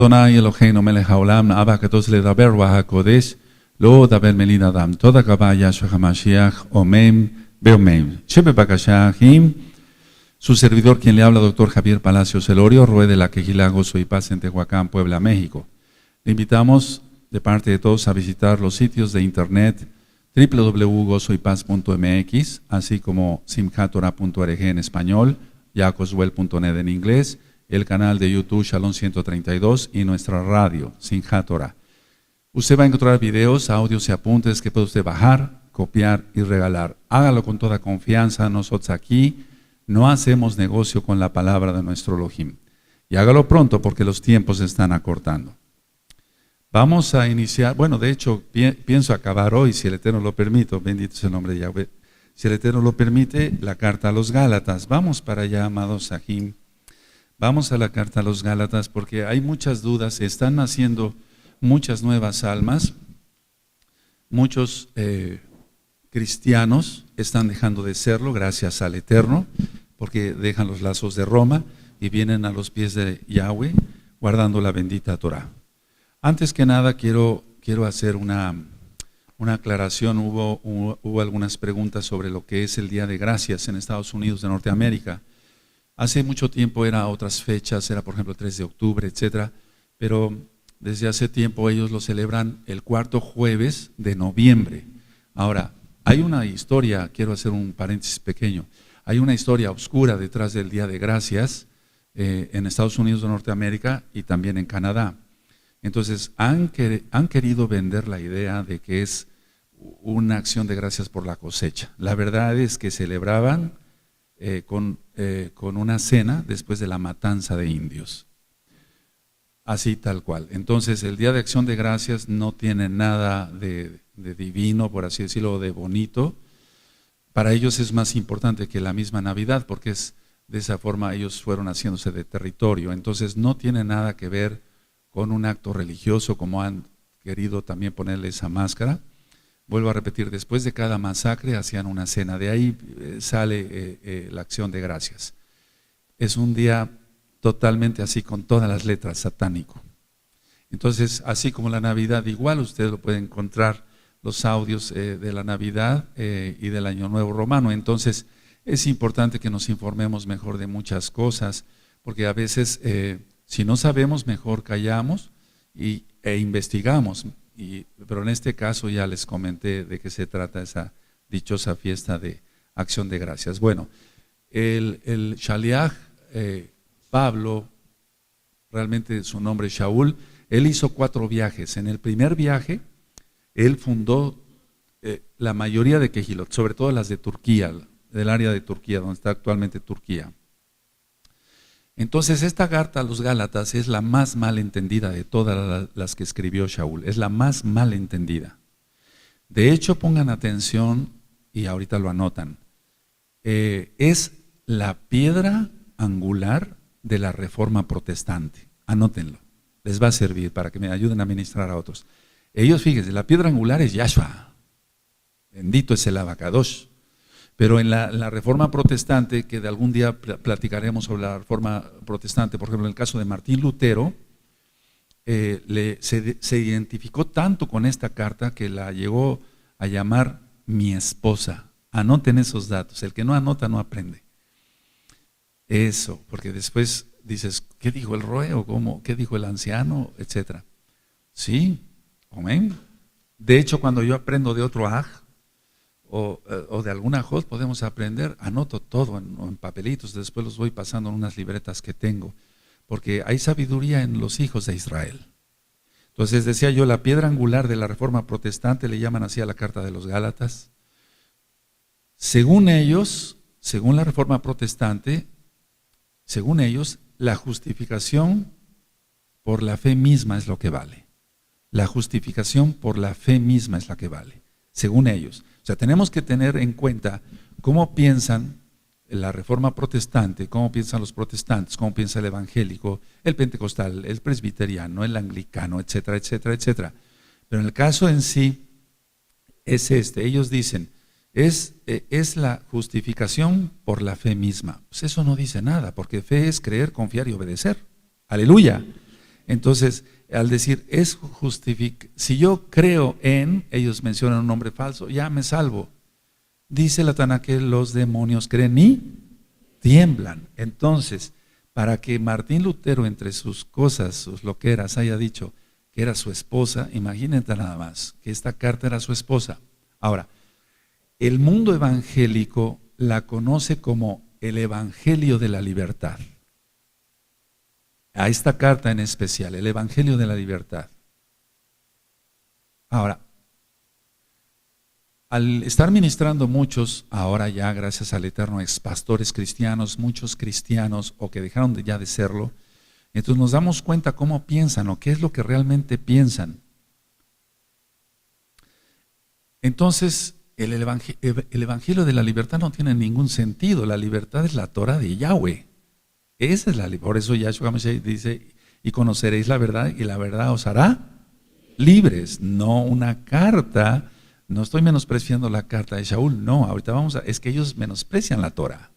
Adonai Eloheinu melech haolam, Abba kadosh ledaber ruach hakodesh, lo daber melin adam. Toda kavah Yahshua HaMashiach, Omen, Beomen. Shebe Bakashahim, su servidor quien le habla, doctor Javier Palacios Elorio, Roe de la Quejilá, Gozo y Paz en Tehuacán, Puebla, México. Le invitamos de parte de todos a visitar los sitios de internet www.gozoypaz.mx, así como simchatorah.org en español, yacoswell.net en inglés, el canal de YouTube Shalom 132 y nuestra radio Simchat Torah. Usted va a encontrar videos, audios y apuntes que puede usted bajar, copiar y regalar. Hágalo con toda confianza. Nosotros aquí no hacemos negocio con la palabra de nuestro Elohim. Y hágalo pronto porque los tiempos se están acortando. Vamos a iniciar, bueno, de hecho, pienso acabar hoy, si el Eterno lo permite, bendito es el nombre de Yahweh, si el Eterno lo permite, la carta a los Gálatas. Vamos para allá, amados Sahim. Vamos a la carta a los Gálatas porque hay muchas dudas, están naciendo muchas nuevas almas, muchos cristianos están dejando de serlo gracias al Eterno, porque dejan los lazos de Roma y vienen a los pies de Yahweh guardando la bendita Torah. Antes que nada quiero hacer una aclaración. Hubo algunas preguntas sobre lo que es el Día de Gracias en Estados Unidos de Norteamérica. Hace mucho tiempo era otras fechas, era por ejemplo el 3 de octubre, etcétera, pero desde hace tiempo ellos lo celebran el cuarto jueves de noviembre. Ahora, hay una historia, quiero hacer un paréntesis pequeño, hay una historia oscura detrás del Día de Gracias en Estados Unidos de Norteamérica y también en Canadá. Entonces, han querido vender la idea de que es una acción de gracias por la cosecha. La verdad es que celebraban con una cena después de la matanza de indios. Así tal cual. Entonces, el Día de Acción de Gracias no tiene nada de divino, por así decirlo, de bonito. Para ellos es más importante que la misma Navidad, porque es de esa forma ellos fueron haciéndose de territorio. Entonces, no tiene nada que ver con un acto religioso, como han querido también ponerle esa máscara. Vuelvo a repetir, después de cada masacre hacían una cena, de ahí sale la acción de gracias. Es un día totalmente así, con todas las letras, satánico. Entonces, así como la Navidad, igual usted lo puede encontrar, los audios de la Navidad y del Año Nuevo Romano. Entonces, es importante que nos informemos mejor de muchas cosas, porque a veces, si no sabemos, mejor callamos e investigamos. Pero en este caso ya les comenté de qué se trata esa dichosa fiesta de acción de gracias. Bueno, el Shaliach Pablo, realmente su nombre es Shaul, él hizo 4 viajes. En el primer viaje, él fundó la mayoría de Kehilot, sobre todo las de Turquía, del área de Turquía, donde está actualmente Turquía. Entonces, esta carta a los Gálatas es la más mal entendida de todas las que escribió Shaul, es la más mal entendida. De hecho, pongan atención y ahorita lo anotan. Es la piedra angular de la Reforma Protestante. Anótenlo, les va a servir para que me ayuden a ministrar a otros. Ellos, fíjense, la piedra angular es Yahshua, bendito es el Abacadosh. Pero en la Reforma Protestante, que de algún día platicaremos sobre la Reforma Protestante, por ejemplo, en el caso de Martín Lutero, se identificó tanto con esta carta que la llegó a llamar mi esposa. Anoten esos datos, el que no anota no aprende. Eso, porque después dices, ¿qué dijo el Roe? ¿O cómo? ¿Qué dijo el anciano? Etcétera. Sí, amén. De hecho, cuando yo aprendo de otro aj, o de alguna host podemos aprender, anoto todo en papelitos, después los voy pasando en unas libretas que tengo, porque hay sabiduría en los hijos de Israel. Entonces decía yo, la piedra angular de la Reforma Protestante, le llaman así a la carta de los Gálatas. Según ellos, según la Reforma Protestante, según ellos, la justificación por la fe misma es lo que vale. La justificación por la fe misma es la que vale, según ellos. O sea, tenemos que tener en cuenta cómo piensan la Reforma Protestante, cómo piensan los protestantes, cómo piensa el evangélico, el pentecostal, el presbiteriano, el anglicano, etcétera, etcétera, etcétera. Pero en el caso en sí es ellos dicen, es la justificación por la fe misma. Pues eso no dice nada, porque fe es creer, confiar y obedecer. Aleluya. Entonces, al decir, si yo creo en, ellos mencionan un nombre falso, ya me salvo. Dice la Tanakh que los demonios creen y tiemblan. Entonces, para que Martín Lutero, entre sus cosas, sus loqueras, haya dicho que era su esposa, imagínate nada más, que esta carta era su esposa. Ahora, el mundo evangélico la conoce como el Evangelio de la Libertad. A esta carta en especial, el Evangelio de la Libertad. Ahora, al estar ministrando muchos, ahora ya gracias al Eterno, ex pastores cristianos, muchos cristianos o que dejaron ya de serlo, entonces nos damos cuenta cómo piensan o qué es lo que realmente piensan. Entonces, el Evangelio de la Libertad no tiene ningún sentido. La libertad es la Torah de Yahweh. Esa es la libertad. Por eso Yahshua Mashiach dice, y conoceréis la verdad, y la verdad os hará libres. No una carta, no estoy menospreciando la carta de Shaul, no, ahorita es que ellos menosprecian la Torah.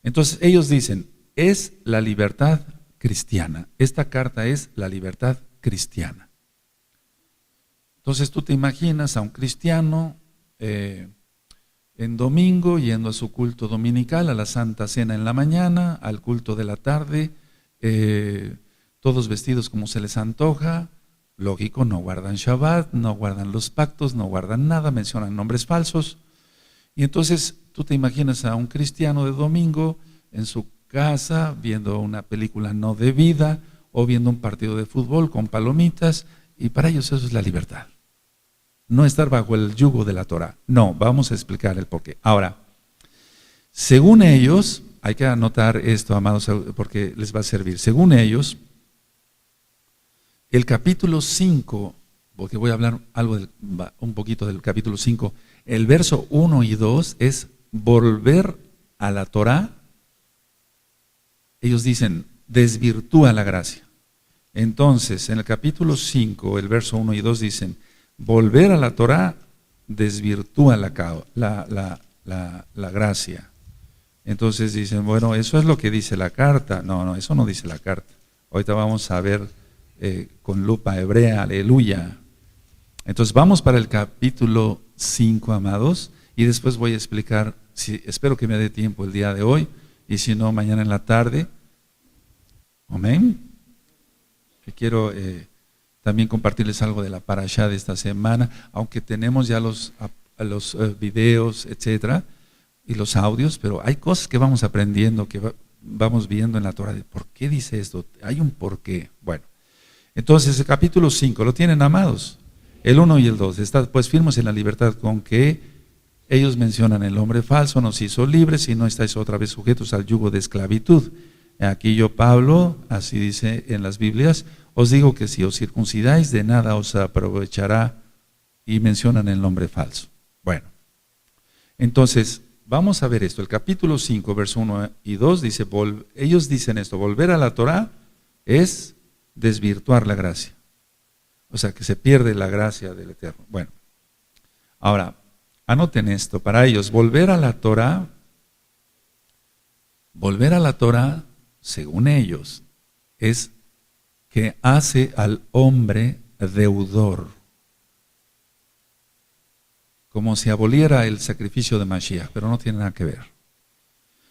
Entonces ellos dicen, es la libertad cristiana. Esta carta es la libertad cristiana. Entonces tú te imaginas a un cristiano en domingo, yendo a su culto dominical, a la Santa Cena en la mañana, al culto de la tarde, todos vestidos como se les antoja. Lógico, no guardan Shabbat, no guardan los pactos, no guardan nada, mencionan nombres falsos. Y entonces tú te imaginas a un cristiano de domingo en su casa, viendo una película no debida, o viendo un partido de fútbol con palomitas, y para ellos eso es la libertad. No estar bajo el yugo de la Torah. No, vamos a explicar el porqué. Ahora, según ellos, hay que anotar esto, amados, porque les va a servir. Según ellos, el capítulo 5, porque voy a hablar un poquito del capítulo 5, el verso 1 y 2 es volver a la Torah. Ellos dicen, desvirtúa la gracia. Entonces, en el capítulo 5, el verso 1 y 2 dicen, volver a la Torah desvirtúa la gracia. Entonces dicen, bueno, eso es lo que dice la carta. No, eso no dice la carta. Ahorita vamos a ver con lupa hebrea, aleluya. Entonces vamos para el capítulo 5, amados, y después voy a explicar, espero que me dé tiempo el día de hoy, y si no, mañana en la tarde. Amén. Que quiero también compartirles algo de la parashá de esta semana, aunque tenemos ya los videos, etcétera, y los audios, pero hay cosas que vamos aprendiendo, que vamos viendo en la Torah, de por qué dice esto, hay un porqué. Bueno, entonces el capítulo 5, ¿lo tienen, amados? El 1 y el 2, está pues firmes en la libertad con que ellos mencionan el hombre falso, nos hizo libres y no estáis otra vez sujetos al yugo de esclavitud. Aquí yo, Pablo, así dice en las Biblias, os digo que si os circuncidáis, de nada os aprovechará, y mencionan el nombre falso. Bueno, entonces, vamos a ver esto. El capítulo 5, verso 1 y 2 dice, ellos dicen esto, volver a la Torah es desvirtuar la gracia. O sea, que se pierde la gracia del Eterno. Bueno, ahora, anoten esto, para ellos, volver a la Torah, según ellos, es que hace al hombre deudor. Como si aboliera el sacrificio de Mashiach, pero no tiene nada que ver.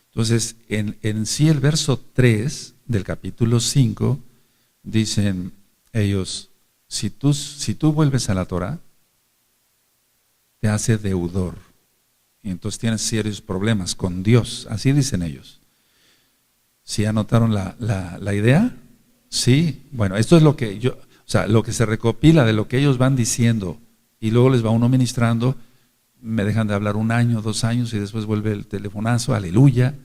Entonces, en sí el verso 3 del capítulo 5, dicen ellos, si tú vuelves a la Torah, te hace deudor. Y entonces tienes serios problemas con Dios, así dicen ellos. ¿Sí anotaron la idea? Sí, bueno, esto es lo que lo que se recopila de lo que ellos van diciendo, y luego les va uno ministrando. Me dejan de hablar 1 año, 2 años, y después vuelve el telefonazo, aleluya,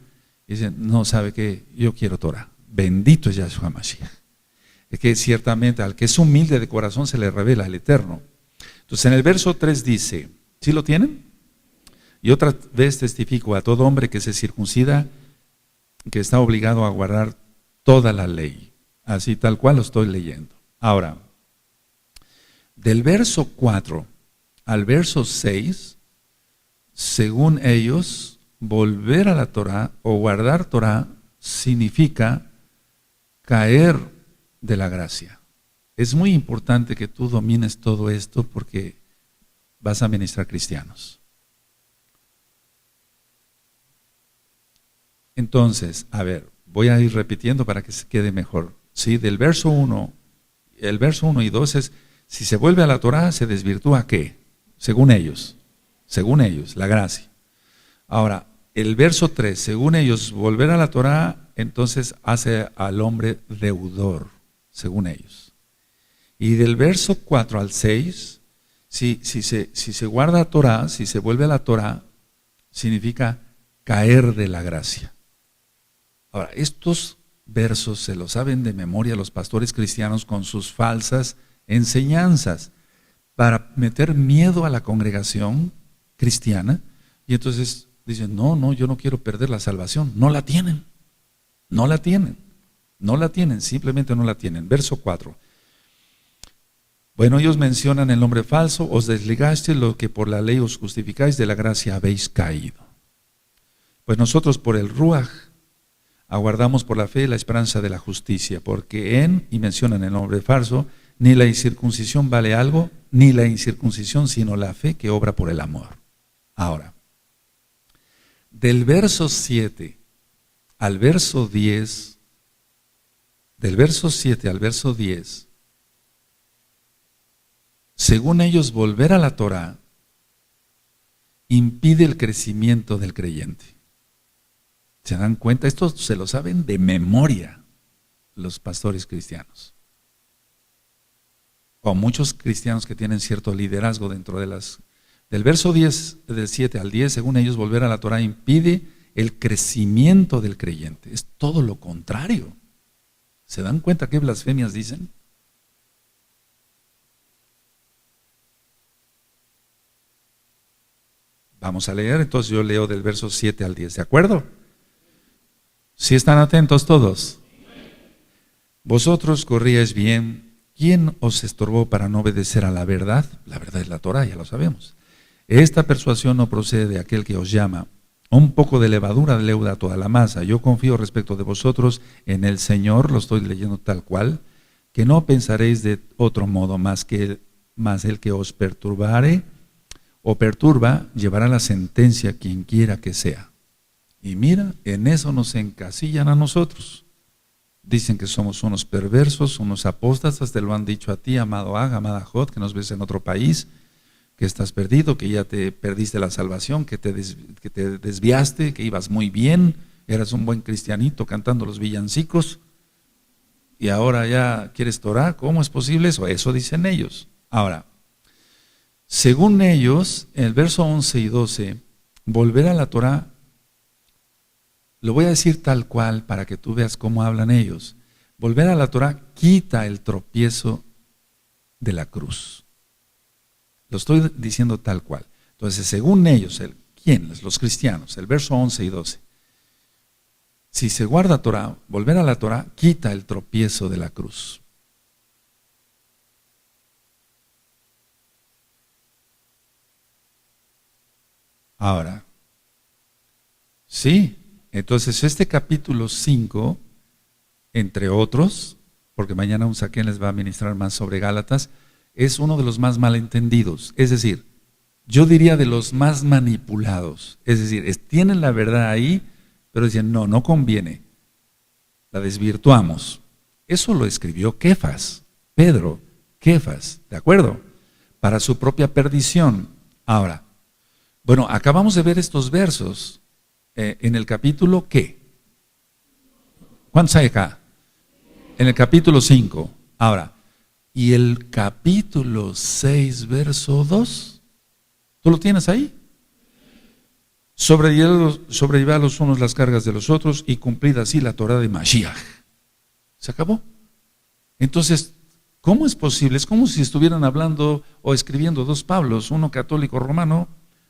y dicen, no, ¿sabe qué? Yo quiero Torah. Bendito es Yahshua Mashiach. Es que ciertamente al que es humilde de corazón se le revela el Eterno. Entonces en el verso 3 dice, ¿sí lo tienen? Y otra vez testifico a todo hombre que se circuncida, que está obligado a guardar toda la ley. Así tal cual lo estoy leyendo. Ahora, del verso 4 al verso 6, según ellos, volver a la Torah o guardar Torah significa caer de la gracia. Es muy importante que tú domines todo esto porque vas a ministrar cristianos. Entonces, a ver, voy a ir repitiendo para que se quede mejor. ¿Sí? Del verso 1, el verso 1 y 2 es, si se vuelve a la Torá, ¿se desvirtúa qué? Según ellos, la gracia. Ahora, el verso 3, según ellos, volver a la Torá, entonces hace al hombre deudor, según ellos. Y del verso 4 al 6, si se guarda Torá, si se vuelve a la Torá, significa caer de la gracia. Ahora, estos versos se los saben de memoria los pastores cristianos con sus falsas enseñanzas para meter miedo a la congregación cristiana, y entonces dicen, no, yo no quiero perder la salvación. No la tienen, simplemente no la tienen. Verso 4. Bueno, ellos mencionan el nombre falso, os desligaste lo que por la ley os justificáis, de la gracia habéis caído. Pues nosotros por el Ruaj aguardamos por la fe la esperanza de la justicia, porque y mencionan el nombre falso, ni la incircuncisión vale algo, ni la incircuncisión, sino la fe que obra por el amor. Ahora, del verso 7 al verso 10, según ellos, volver a la Torá impide el crecimiento del creyente. ¿Se dan cuenta? Esto se lo saben de memoria los pastores cristianos. O muchos cristianos que tienen cierto liderazgo dentro de del verso 10, del 7 al 10, según ellos, volver a la Torá impide el crecimiento del creyente. Es todo lo contrario. ¿Se dan cuenta qué blasfemias dicen? Vamos a leer, entonces yo leo del verso 7 al 10, ¿de acuerdo? ¿Sí están atentos todos? Vosotros corríais bien. ¿Quién os estorbó para no obedecer a la verdad? La verdad es la Torá, ya lo sabemos. Esta persuasión no procede de aquel que os llama. Un poco de levadura leuda toda la masa. Yo confío respecto de vosotros en el Señor, lo estoy leyendo tal cual, que no pensaréis de otro modo más el que os perturbare o perturba, llevará la sentencia quien quiera que sea. Y mira, en eso nos encasillan a nosotros. Dicen que somos unos perversos, unos apóstatas, te lo han dicho a ti, amado Ag, amada Jod, que nos ves en otro país, que estás perdido, que ya te perdiste la salvación, que te desviaste, que ibas muy bien, eras un buen cristianito cantando los villancicos, y ahora ya quieres Torah. ¿Cómo es posible eso? Eso dicen ellos. Ahora, según ellos, en el verso 11 y 12, volver a la Torah, lo voy a decir tal cual para que tú veas cómo hablan ellos. Volver a la Torah quita el tropiezo de la cruz. Lo estoy diciendo tal cual. Entonces, según ellos, ¿quiénes? Los cristianos, el verso 11 y 12. Si se guarda Torah, volver a la Torah quita el tropiezo de la cruz. Ahora, sí, entonces este capítulo 5, entre otros, porque mañana un saquén les va a ministrar más sobre Gálatas, es uno de los más malentendidos, es decir, yo diría de los más manipulados, es decir, tienen la verdad ahí, pero dicen, no conviene, la desvirtuamos. Eso lo escribió Kefas, Pedro, Kefas, ¿de acuerdo? Para su propia perdición. Ahora, bueno, acabamos de ver estos versos en el capítulo ¿qué? ¿Cuántos hay acá? En el capítulo 5. Ahora, ¿y el capítulo 6, verso 2? ¿Tú lo tienes ahí? Sobrellevar los unos las cargas de los otros y cumplida así la Torá de Mashiach. Se acabó. Entonces, ¿cómo es posible? Es como si estuvieran hablando o escribiendo dos Pablos, uno católico romano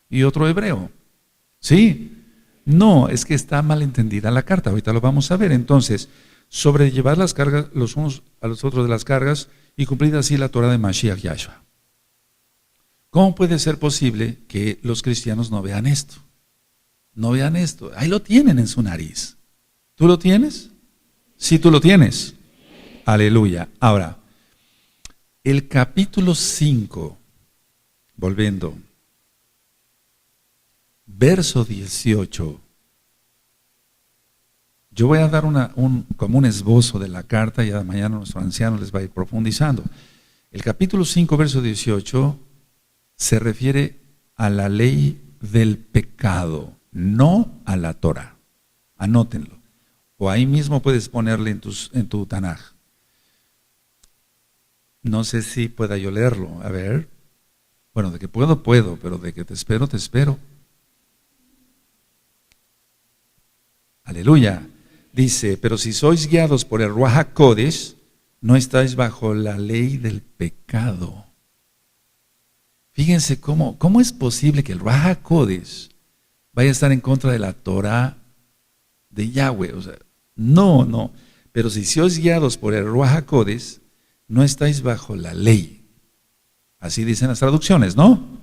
y otro hebreo. ¿Sí? No, es que está mal entendida la carta, ahorita lo vamos a ver. Entonces, sobrellevar las cargas los unos a los otros de las cargas y cumplir así la Torá de Mashiach Yahshua. ¿Cómo puede ser posible que los cristianos no vean esto? No vean esto, ahí lo tienen en su nariz. ¿Tú lo tienes? Sí, tú lo tienes. Aleluya. Ahora, el capítulo 5, volviendo, verso 18. Yo voy a dar como un esbozo de la carta y mañana nuestro anciano les va a ir profundizando. El capítulo 5, verso 18, se refiere a la ley del pecado, no a la Torah. Anótenlo. O ahí mismo puedes ponerle en tu Tanaj. No sé si pueda yo leerlo. A ver. Bueno, de que puedo, pero de que te espero, te espero. Aleluya. Dice, pero si sois guiados por el Ruach HaKodesh, no estáis bajo la ley del pecado. Fíjense cómo es posible que el Ruach HaKodesh vaya a estar en contra de la Torah de Yahweh. O sea, no. Pero si sois guiados por el Ruach HaKodesh, no estáis bajo la ley. Así dicen las traducciones, ¿no?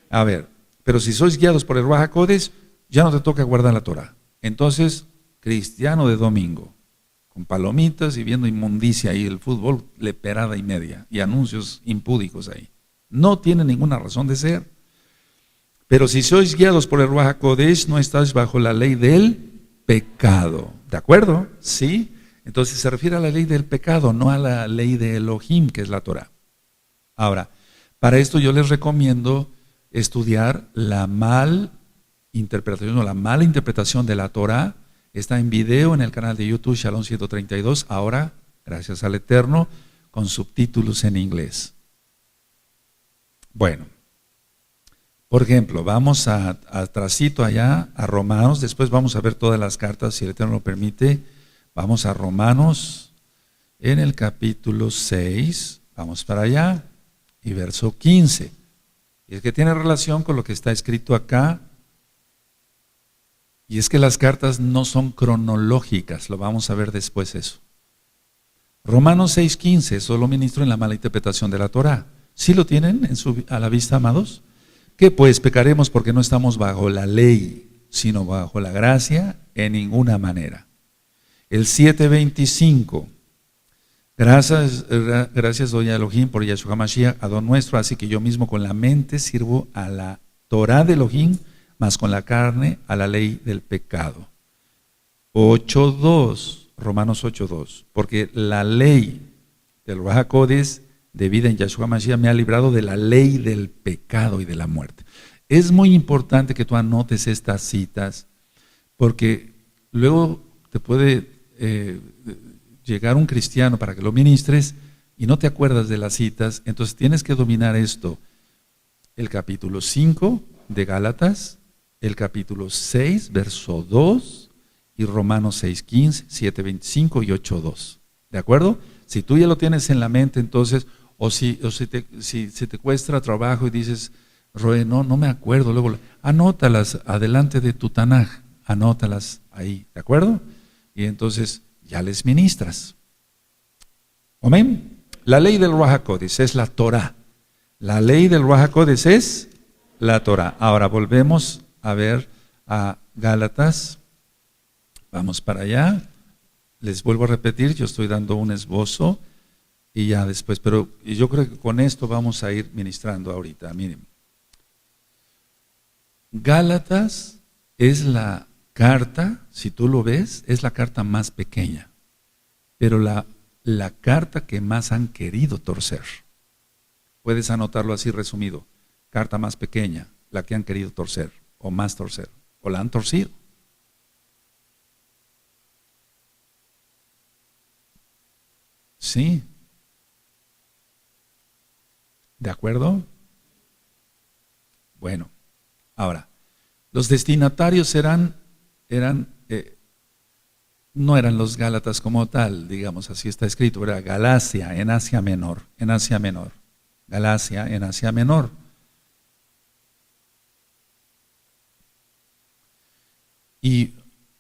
A ver, pero si sois guiados por el Ruach HaKodesh, ya no te toca guardar la Torah. Entonces, cristiano de domingo, con palomitas y viendo inmundicia ahí, el fútbol, leperada y media, y anuncios impúdicos ahí. No tiene ninguna razón de ser. Pero si sois guiados por el Ruach HaKodesh, no estáis bajo la ley del pecado. ¿De acuerdo? ¿Sí? Entonces se refiere a la ley del pecado, no a la ley de Elohim, que es la Torah. Ahora, para esto yo les recomiendo estudiar la mala interpretación de la Torah. Está en video en el canal de YouTube Shalom 132, ahora, gracias al Eterno, con subtítulos en inglés. Bueno, por ejemplo, vamos atrasito allá a Romanos, después vamos a ver todas las cartas, si el Eterno lo permite. Vamos a Romanos en el capítulo 6, vamos para allá, y verso 15. Y es que tiene relación con lo que está escrito acá. Y es que las cartas no son cronológicas, lo vamos a ver después eso. Romanos 6:15, solo ministro en la mala interpretación de la Torah. ¿Sí lo tienen a la vista, amados? ¿Qué pues pecaremos porque no estamos bajo la ley, sino bajo la gracia? En ninguna manera. El 7:25, gracias doy a Elohim por Yahshua Mashiach, Adón nuestro, así que yo mismo con la mente sirvo a la Torah de Elohim, más con la carne a la ley del pecado. 8:2, Romanos 8:2, porque la ley del Ruach HaKodesh de vida en Yahshua Mashiach me ha librado de la ley del pecado y de la muerte. Es muy importante que tú anotes estas citas, porque luego te puede llegar un cristiano para que lo ministres y no te acuerdas de las citas. Entonces tienes que dominar esto: el capítulo 5 de Gálatas, el capítulo 6, verso 2, y Romanos 6:15, 7:25 y 8:2. ¿De acuerdo? Si tú ya lo tienes en la mente, entonces, si te cuesta trabajo y dices, Roe, no me acuerdo, luego anótalas adelante de tu Tanaj, anótalas ahí, ¿de acuerdo? Y entonces ya les ministras. Amén. La ley del Ruach HaKodesh es la Torah. La ley del Ruach HaKodesh es la Torah. Ahora volvemos a ver a Gálatas. Vamos para allá. Les vuelvo a repetir, yo estoy dando un esbozo y ya después, pero yo creo que con esto vamos a ir ministrando ahorita. Miren, Gálatas es la carta, si tú lo ves, es la carta más pequeña, pero la carta que más han querido torcer. Puedes anotarlo así resumido: carta más pequeña, la que han querido torcer, o más torcer, o la han torcido. Sí. ¿De acuerdo? Bueno, ahora, los destinatarios no eran los Gálatas como tal, digamos, así está escrito, era Galacia en Asia Menor, Galacia en Asia Menor. Y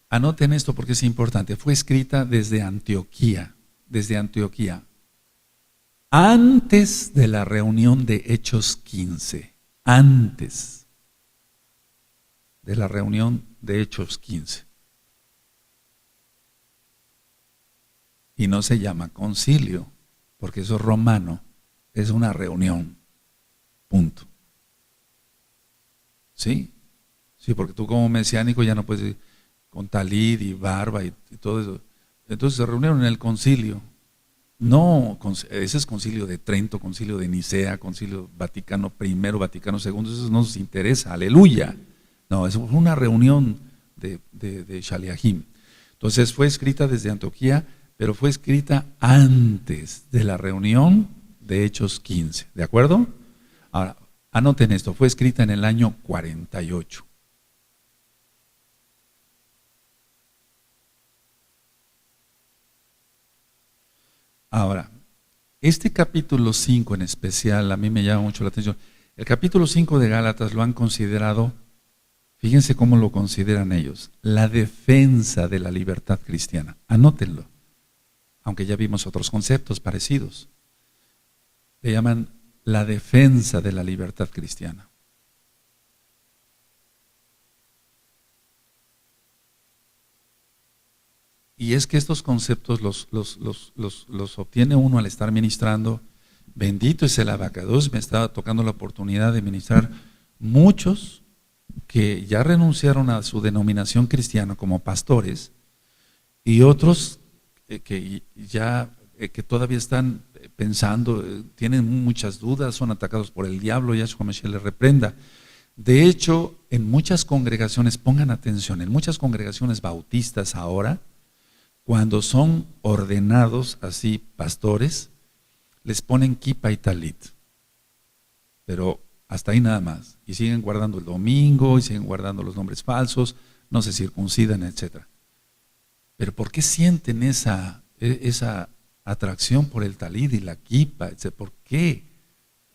anoten esto porque es importante, fue escrita desde Antioquía, antes de la reunión de Hechos 15, antes de la reunión de Hechos 15. Y no se llama concilio, porque eso es romano, es una reunión, punto. ¿Sí? Sí, porque tú como mesiánico ya no puedes ir con talid y barba y todo eso. Entonces se reunieron en el concilio. No, ese es concilio de Trento, concilio de Nicea, concilio Vaticano I, Vaticano II, eso no nos interesa, aleluya. No, eso fue una reunión de Shaliahim. Entonces fue escrita desde Antioquía, pero fue escrita antes de la reunión de Hechos 15, ¿de acuerdo? Ahora, anoten esto, fue escrita en el año 48. Ahora, este capítulo 5 en especial, a mí me llama mucho la atención. El capítulo 5 de Gálatas lo han considerado, fíjense cómo lo consideran ellos, la defensa de la libertad cristiana. Anótenlo, aunque ya vimos otros conceptos parecidos. Le llaman la defensa de la libertad cristiana. Y es que estos conceptos los obtiene uno al estar ministrando. Bendito es el abacados, me estaba tocando la oportunidad de ministrar muchos que ya renunciaron a su denominación cristiana como pastores y otros que todavía están pensando, tienen muchas dudas, son atacados por el diablo, Yahshua Mashiach les reprenda. De hecho, en muchas congregaciones, pongan atención, en muchas congregaciones bautistas ahora, cuando son ordenados así pastores, les ponen kipa y talit, pero hasta ahí nada más, y siguen guardando el domingo, y siguen guardando los nombres falsos, no se circuncidan, etc. Pero ¿por qué sienten esa atracción por el talit y la kipa? ¿Por qué?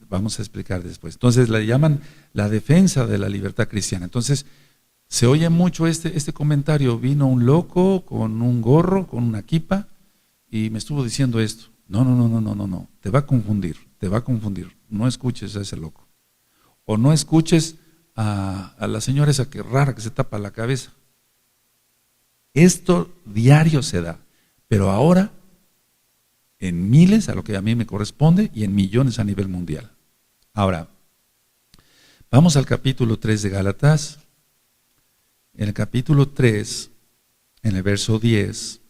Vamos a explicar después. Entonces la llaman la defensa de la libertad cristiana. Entonces, se oye mucho este comentario, vino un loco con un gorro, con una kipa, y me estuvo diciendo esto. No, te va a confundir, no escuches a ese loco. O no escuches a la señora esa que rara que se tapa la cabeza. Esto diario se da, pero ahora en miles, a lo que a mí me corresponde, y en millones a nivel mundial. Ahora, vamos al capítulo 3 de Gálatas. En el capítulo 3, en el verso 10,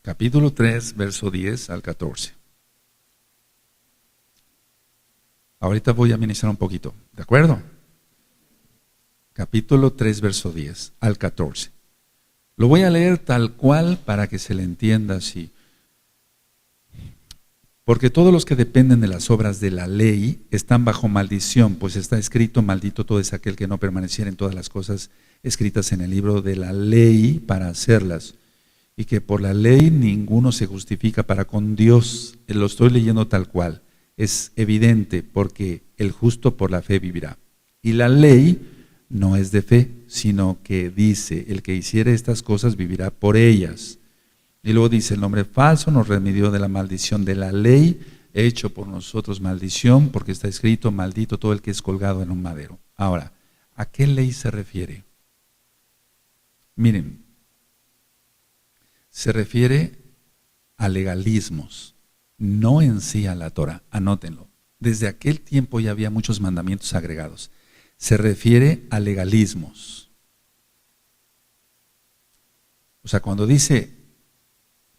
capítulo 3, verso 10 al 14. Ahorita voy a ministrar un poquito, ¿de acuerdo? Capítulo 3, verso 10 al 14. Lo voy a leer tal cual para que se le entienda así. Porque todos los que dependen de las obras de la ley están bajo maldición, pues está escrito, maldito todo es aquel que no permaneciera en todas las cosas escritas en el libro de la ley para hacerlas. Y que por la ley ninguno se justifica para con Dios. Lo estoy leyendo tal cual. Es evidente porque el justo por la fe vivirá. Y la ley no es de fe, sino que dice, el que hiciere estas cosas vivirá por ellas. Y luego dice, el nombre falso nos remedió de la maldición de la ley, hecho por nosotros maldición, porque está escrito, maldito todo el que es colgado en un madero. Ahora, ¿a qué ley se refiere? Miren, se refiere a legalismos, no en sí a la Torah, anótenlo. Desde aquel tiempo ya había muchos mandamientos agregados. Se refiere a legalismos. O sea, cuando dice,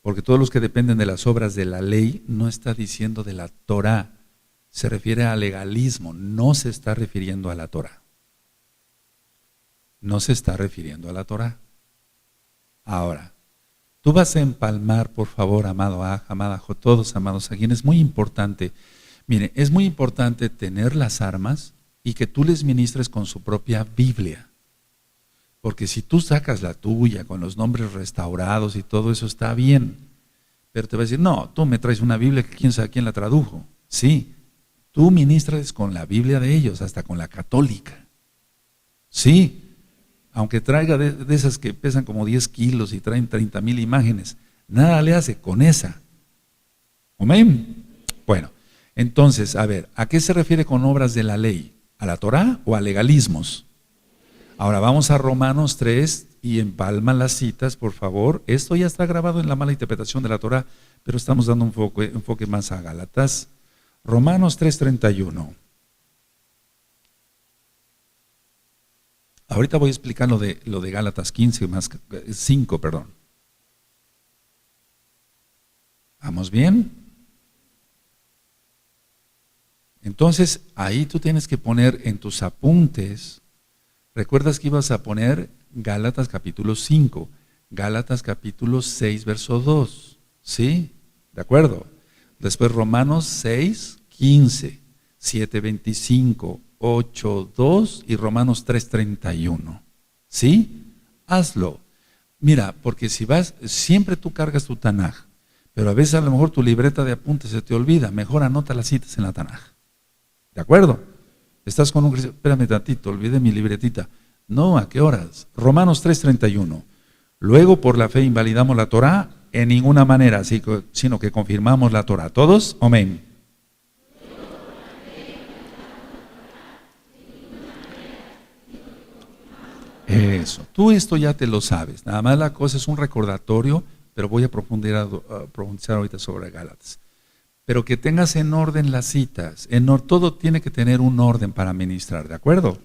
porque todos los que dependen de las obras de la ley, no está diciendo de la Torah, se refiere a legalismo, no se está refiriendo a la Torah. No se está refiriendo a la Torah. Ahora, tú vas a empalmar, por favor, amado Aj, amada Jo, todos amados aquí, es muy importante. Mire, es muy importante tener las armas y que tú les ministres con su propia Biblia. Porque si tú sacas la tuya con los nombres restaurados y todo eso está bien, pero te va a decir, no, tú me traes una Biblia que quién sabe quién la tradujo. Sí, tú ministras con la Biblia de ellos, hasta con la católica. Sí, aunque traiga de esas que pesan como 10 kilos y traen 30,000 imágenes, nada le hace con esa. Amén. Bueno, entonces, a ver, ¿a qué se refiere con obras de la ley? ¿A la Torah o a legalismos? Ahora vamos a Romanos 3 y empalma las citas, por favor. Esto ya está grabado en la mala interpretación de la Torah, pero estamos dando un enfoque más a Gálatas. Romanos 3:31. Ahorita voy a explicar lo de Gálatas 15 más 5, perdón. ¿Vamos bien? Entonces, ahí tú tienes que poner en tus apuntes, recuerdas que ibas a poner Gálatas capítulo 5, Gálatas capítulo 6, verso 2, ¿sí? ¿De acuerdo? Después Romanos 6, 15, 7, 25, 8, 2 y Romanos 3, 31, ¿sí? Hazlo. Mira, porque si vas, siempre tú cargas tu Tanaj, pero a veces a lo mejor tu libreta de apuntes se te olvida, mejor anota las citas en la Tanaj. ¿De acuerdo? Estás con un cristiano, espérame tantito, olvidé mi libretita. No, ¿a qué horas? Romanos 3:31. Luego por la fe invalidamos la Torah en ninguna manera, sino que confirmamos la Torah. ¿Todos? Amén. Eso, tú esto ya te lo sabes. Nada más la cosa es un recordatorio, pero voy a profundizar ahorita sobre Gálatas. Pero que tengas en orden las citas, todo tiene que tener un orden para ministrar, ¿de acuerdo?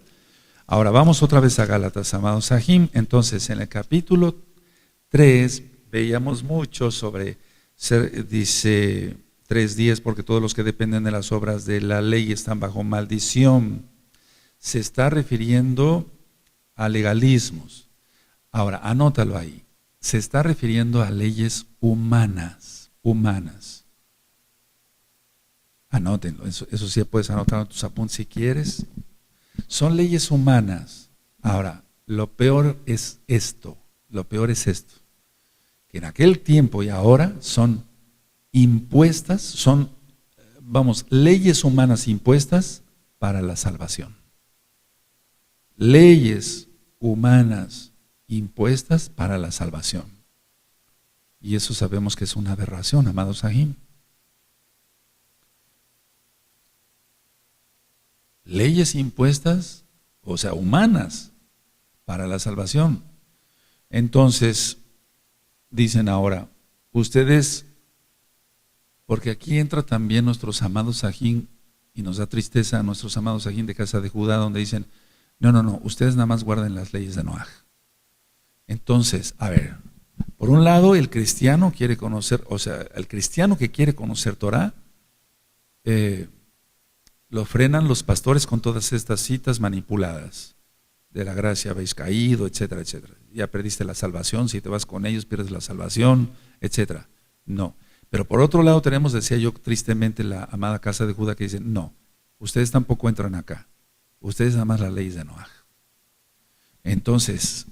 Ahora vamos otra vez a Gálatas, amados Sahim. Entonces en el capítulo 3 veíamos mucho sobre, dice 3:10, porque todos los que dependen de las obras de la ley están bajo maldición. Se está refiriendo a legalismos. Ahora, anótalo ahí. Se está refiriendo a leyes humanas. Anótenlo, eso sí puedes anotar en tus apuntes si quieres. Son leyes humanas. Ahora, lo peor es esto, que en aquel tiempo y ahora son impuestas, leyes humanas impuestas para la salvación. Leyes humanas impuestas para la salvación. Y eso sabemos que es una aberración, amados Sahim. Leyes impuestas, o sea, humanas, para la salvación. Entonces, dicen ahora, ustedes, porque aquí entra también nuestros amados Sahim, y nos da tristeza a nuestros amados Sahim de casa de Judá, donde dicen, no, ustedes nada más guarden las leyes de Noaj. Entonces, a ver, por un lado, el cristiano quiere conocer, o sea, el cristiano que quiere conocer Torah, lo frenan los pastores con todas estas citas manipuladas. De la gracia habéis caído, etcétera, etcétera. Ya perdiste la salvación, si te vas con ellos pierdes la salvación, etcétera. No. Pero por otro lado tenemos, decía yo tristemente, la amada casa de Judá que dice, no, ustedes tampoco entran acá. Ustedes nada más las leyes de Noaj. Entonces,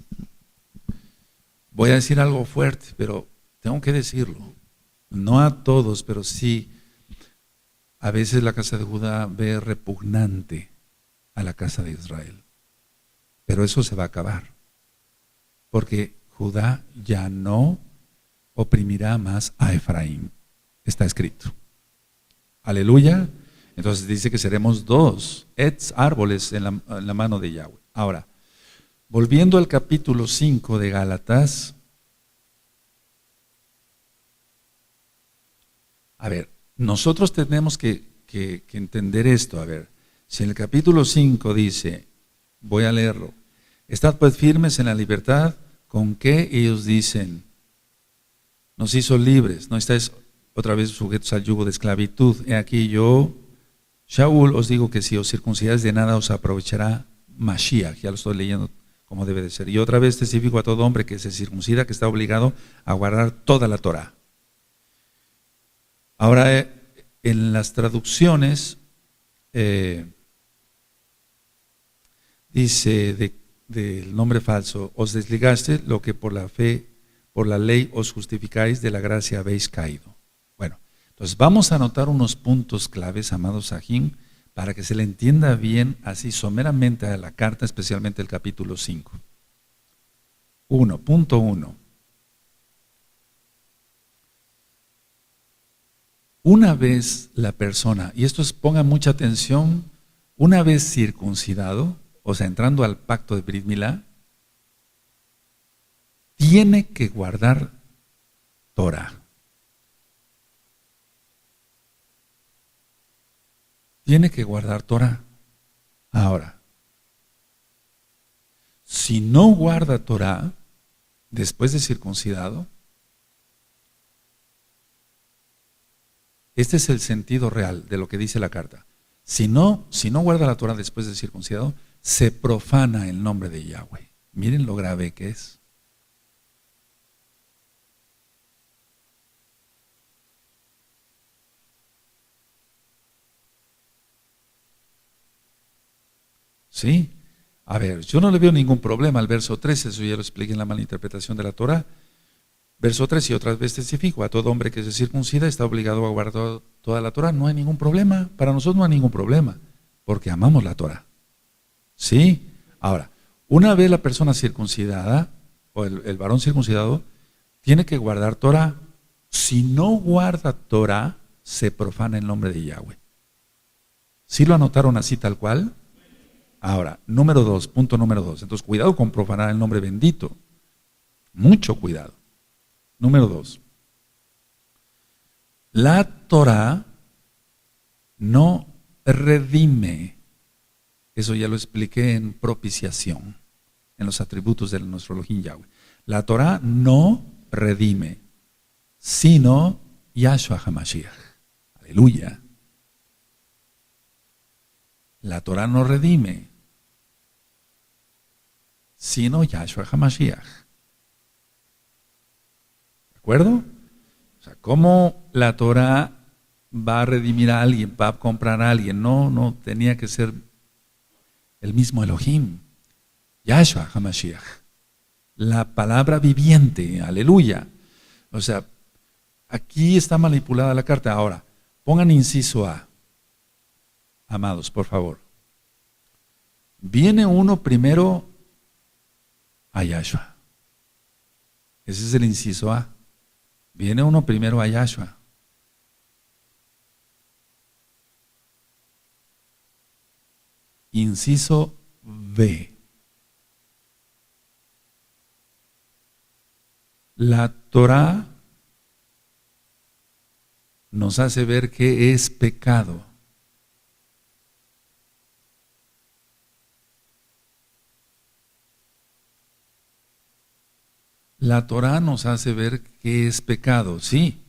voy a decir algo fuerte, pero tengo que decirlo. No a todos, pero sí. A veces la casa de Judá ve repugnante a la casa de Israel. Pero eso se va a acabar. Porque Judá ya no oprimirá más a Efraín. Está escrito. Aleluya. Entonces dice que seremos dos árboles en la mano de Yahweh. Ahora, volviendo al capítulo 5 de Gálatas. A ver. Nosotros tenemos que entender esto. A ver, si en el capítulo 5 dice, voy a leerlo, estad pues firmes en la libertad con que ellos dicen, nos hizo libres, no estáis otra vez sujetos al yugo de esclavitud. He aquí yo, Shaul, os digo que si os circuncidáis de nada os aprovechará Mashiach, ya lo estoy leyendo como debe de ser. Y otra vez testifico a todo hombre que se circuncida, que está obligado a guardar toda la Torah. Ahora, en las traducciones, dice del nombre falso, os desligaste lo que por la fe, por la ley os justificáis, de la gracia habéis caído. Bueno, entonces vamos a anotar unos puntos claves, amados Sahim, para que se le entienda bien, así someramente a la carta, especialmente el capítulo 5. Punto 1. Una vez la persona, y esto ponga mucha atención, una vez circuncidado, o sea, entrando al pacto de Brit Milá, tiene que guardar Torah. Tiene que guardar Torah. Ahora, si no guarda Torah después de circuncidado, este es el sentido real de lo que dice la carta. Si no guarda la Torah después de circuncidado, se profana el nombre de Yahweh. Miren lo grave que es. ¿Sí? A ver, yo no le veo ningún problema al verso 13, eso ya lo expliqué en la malinterpretación de la Torah. Verso 13, y otras veces testifico, a todo hombre que se circuncida está obligado a guardar toda la Torah. No hay ningún problema, para nosotros no hay ningún problema, porque amamos la Torah. ¿Sí? Ahora, una vez la persona circuncidada, o el varón circuncidado, tiene que guardar Torah. Si no guarda Torah, se profana el nombre de Yahweh. ¿Sí lo anotaron así tal cual? Ahora, punto número 2. Entonces, cuidado con profanar el nombre bendito. Mucho cuidado. Número 2. La Torah no redime. Eso ya lo expliqué en propiciación, en los atributos de nuestro Elohim Yahweh. La Torah no redime, sino Yahshua HaMashiach. Aleluya. La Torah no redime, sino Yahshua HaMashiach. ¿De acuerdo? O sea, ¿cómo la Torah va a redimir a alguien, va a comprar a alguien? No tenía que ser el mismo Elohim, Yahshua HaMashiach, la palabra viviente, aleluya. O sea, aquí está manipulada la carta. Ahora, pongan inciso A. Amados, por favor. Viene uno primero a Yahshua. Ese es el inciso A. Viene uno primero a Yahshua. Inciso B. La Torah nos hace ver qué es pecado. La Torah nos hace ver qué es pecado, sí.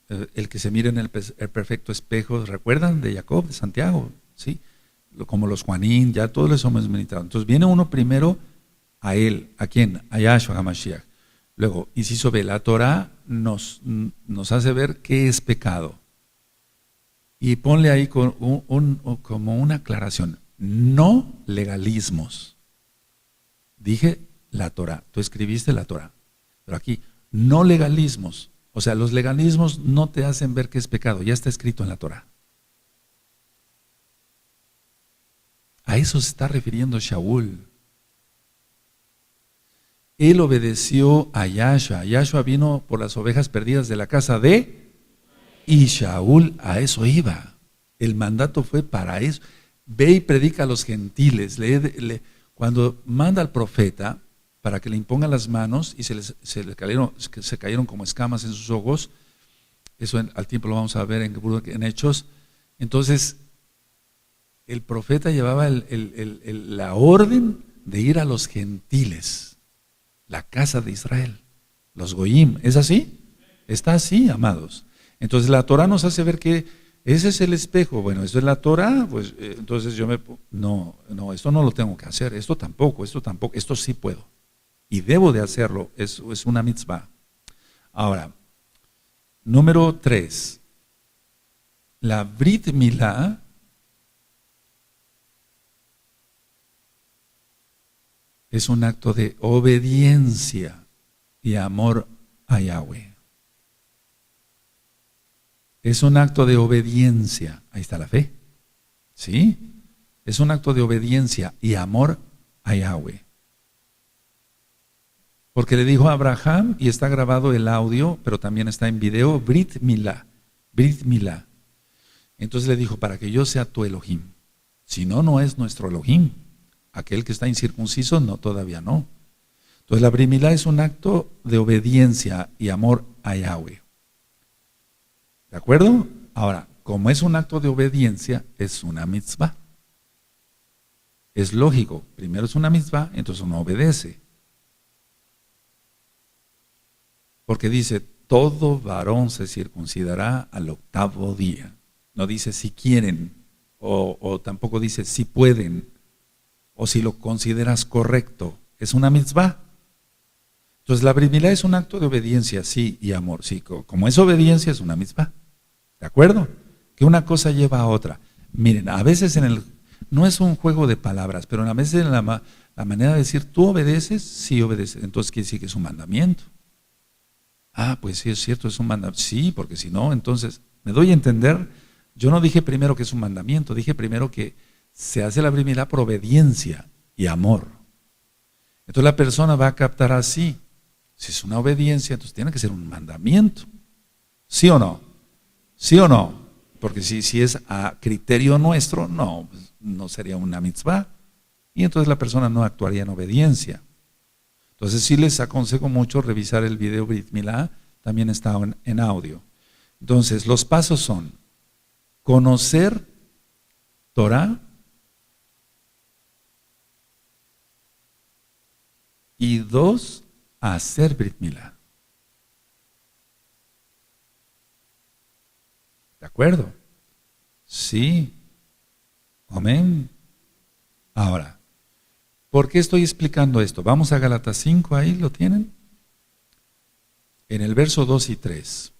El que se mira en el perfecto espejo, ¿recuerdan de Jacob, de Santiago? Sí. Como los Juanín, ya todos les hemos meditado. Entonces viene uno primero a él. ¿A quién? A Yahshua HaMashiach. Luego, inciso B, la Torah nos hace ver qué es pecado. Y ponle ahí como una aclaración. No legalismos. Dije la Torah. Tú escribiste la Torah. Pero aquí, no legalismos. O sea, los legalismos no te hacen ver qué es pecado. Ya está escrito en la Torah. A eso se está refiriendo Shaul. Él obedeció a Yahshua. Yahshua vino por las ovejas perdidas de la casa de... Y Shaul a eso iba. El mandato fue para eso. Ve y predica a los gentiles. Cuando manda al profeta para que le impongan las manos y se cayeron como escamas en sus ojos, eso al tiempo lo vamos a ver en Hechos. Entonces, el profeta llevaba la orden de ir a los gentiles, la casa de Israel, los goyim. ¿Es así? Está así, amados. Entonces la Torah nos hace ver que ese es el espejo. Bueno, esto es la Torah, pues entonces no, esto no lo tengo que hacer, esto tampoco, esto sí puedo. Y debo de hacerlo, es una mitzvah. Ahora, número 3. La Brit Milá es un acto de obediencia y amor a Yahweh. Es un acto de obediencia. Ahí está la fe. ¿Sí? Es un acto de obediencia y amor a Yahweh. Porque le dijo a Abraham, y está grabado el audio, pero también está en video, Brit Milá. Brit Milá. Entonces le dijo, para que yo sea tu Elohim. Si no, no es nuestro Elohim. Aquel que está incircunciso, no, todavía no. Entonces la Brit Milá es un acto de obediencia y amor a Yahweh. ¿De acuerdo? Ahora, como es un acto de obediencia, es una mitzvah. Es lógico, primero es una mitzvah, entonces uno obedece. Porque dice, todo varón se circuncidará al 8º día. No dice si quieren, o tampoco dice si pueden, o si lo consideras correcto. Es una mitzvah. Entonces la Brit Milá es un acto de obediencia, sí, y amor. Sí, como es obediencia, es una mitzvah. ¿De acuerdo? Que una cosa lleva a otra. Miren, a veces no es un juego de palabras, pero a veces la manera de decir, tú obedeces, sí obedeces. Entonces quiere decir que es un mandamiento. Ah, pues sí, es cierto, es un mandamiento. Sí, porque si no, entonces, me doy a entender, yo no dije primero que es un mandamiento, dije primero que se hace la Brit Milá por obediencia y amor. Entonces la persona va a captar así. Si es una obediencia, entonces tiene que ser un mandamiento. ¿Sí o no? ¿Sí o no? Porque si es a criterio nuestro, no, pues, no sería una mitzvah. Y entonces la persona no actuaría en obediencia. Entonces sí les aconsejo mucho revisar el video Brit Milá, también está en audio. Entonces los pasos son conocer Torah y 2, hacer Brit Milá. ¿De acuerdo? Sí. Amén. Ahora, ¿por qué estoy explicando esto? Vamos a Gálatas 5, ahí lo tienen. En el verso 2 y 3.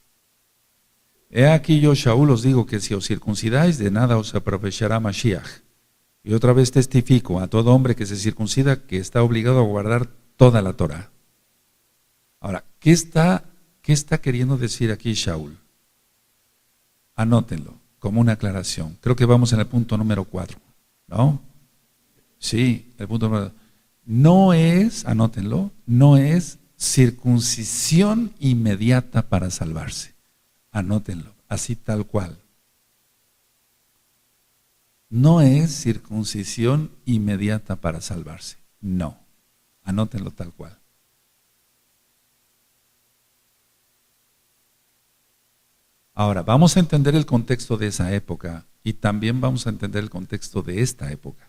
He aquí yo, Shaul, os digo que si os circuncidáis, de nada os aprovechará Mashiach. Y otra vez testifico a todo hombre que se circuncida que está obligado a guardar toda la Torah. Ahora, ¿qué está queriendo decir aquí Shaul? Anótenlo como una aclaración. Creo que vamos en el punto número 4, ¿no? Sí, el punto número 4. No es, anótenlo, no es circuncisión inmediata para salvarse. Anótenlo, así tal cual. No es circuncisión inmediata para salvarse. No, anótenlo tal cual. Ahora, vamos a entender el contexto de esa época y también vamos a entender el contexto de esta época.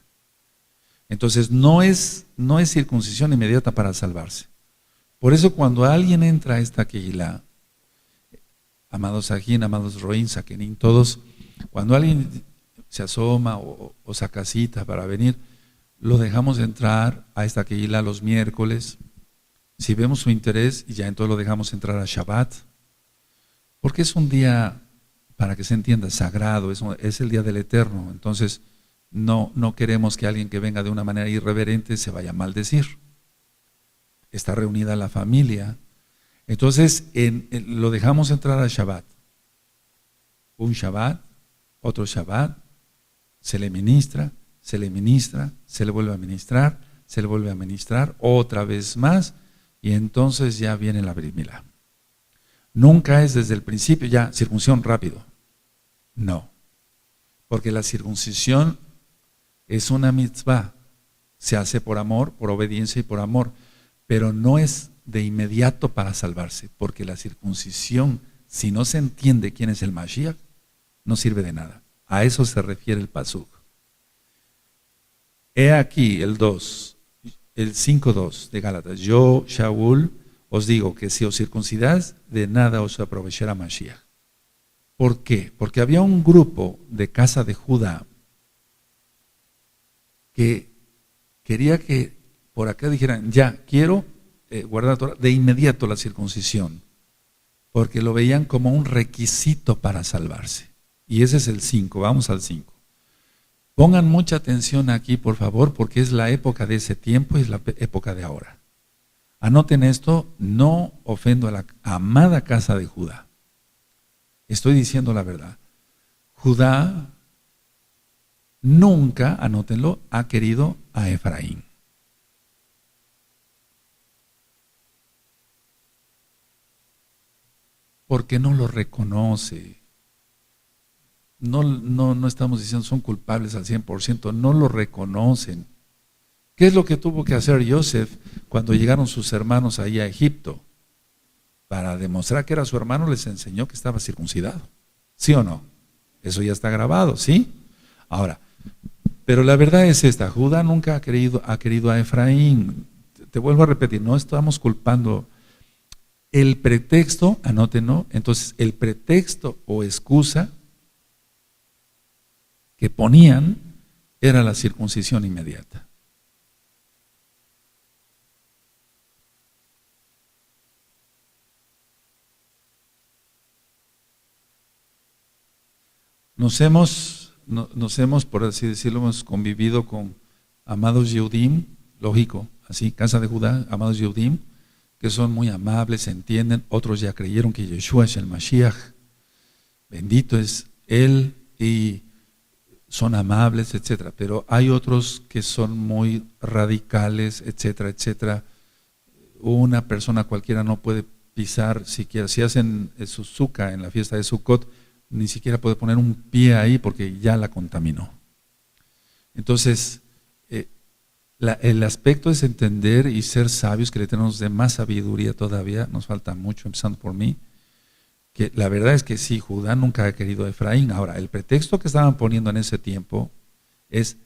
Entonces, no es circuncisión inmediata para salvarse. Por eso cuando alguien entra a esta Kehilá, amados Ajín, amados Roín, Saquenín, todos, cuando alguien se asoma o saca cita para venir, lo dejamos entrar a esta Kehilá los miércoles. Si vemos su interés, ya entonces lo dejamos entrar a Shabbat. Porque es un día, para que se entienda, sagrado, es el día del Eterno. Entonces, no queremos que alguien que venga de una manera irreverente se vaya a maldecir. Está reunida la familia. Entonces, lo dejamos entrar a Shabbat. Un Shabbat, otro Shabbat, se le ministra, se le vuelve a ministrar, se le vuelve a ministrar, otra vez más, y entonces ya viene la Brit Milá. Nunca es desde el principio ya circuncisión rápido. No. Porque la circuncisión es una mitzvah. Se hace por amor, por obediencia y por amor. Pero no es de inmediato para salvarse. Porque la circuncisión, si no se entiende quién es el Mashiach, no sirve de nada. A eso se refiere el pasuk. He aquí el 2, el 5:2 de Gálatas. Yo, Shaul, os digo que si os circuncidáis, de nada os aprovechará Mashiach. ¿Por qué? Porque había un grupo de casa de Judá que quería que por acá dijeran, ya, quiero guardar Torah, de inmediato la circuncisión, porque lo veían como un requisito para salvarse. Y ese es el 5, vamos al 5. Pongan mucha atención aquí, por favor, porque es la época de ese tiempo y es la época de ahora. Anoten esto, no ofendo a la amada casa de Judá. Estoy diciendo la verdad. Judá nunca, anótenlo, ha querido a Efraín. Porque no lo reconoce. No estamos diciendo son culpables al 100%, no lo reconocen. ¿Qué es lo que tuvo que hacer Joseph cuando llegaron sus hermanos ahí a Egipto? Para demostrar que era su hermano, les enseñó que estaba circuncidado. ¿Sí o no? Eso ya está grabado, ¿sí? Ahora, pero la verdad es esta: Judá nunca ha querido a Efraín. Te vuelvo a repetir, no estamos culpando. El pretexto, anótenlo, entonces el pretexto o excusa que ponían era la circuncisión inmediata. Nos hemos, por así decirlo, hemos convivido con amados Yehudim, lógico, así, casa de Judá, amados Yehudim, que son muy amables, se entienden. Otros ya creyeron que Yeshua es el Mashiach, bendito es Él, y son amables, etcétera. Pero hay otros que son muy radicales, etcétera, etcétera. Una persona cualquiera no puede pisar siquiera, si hacen su sukkah en la fiesta de Sukkot, ni siquiera puede poner un pie ahí porque ya la contaminó. Entonces, el aspecto es entender y ser sabios, que le tenemos de más sabiduría todavía, nos falta mucho, empezando por mí, que la verdad es que sí, Judá nunca ha querido a Efraín. Ahora, el pretexto que estaban poniendo en ese tiempo es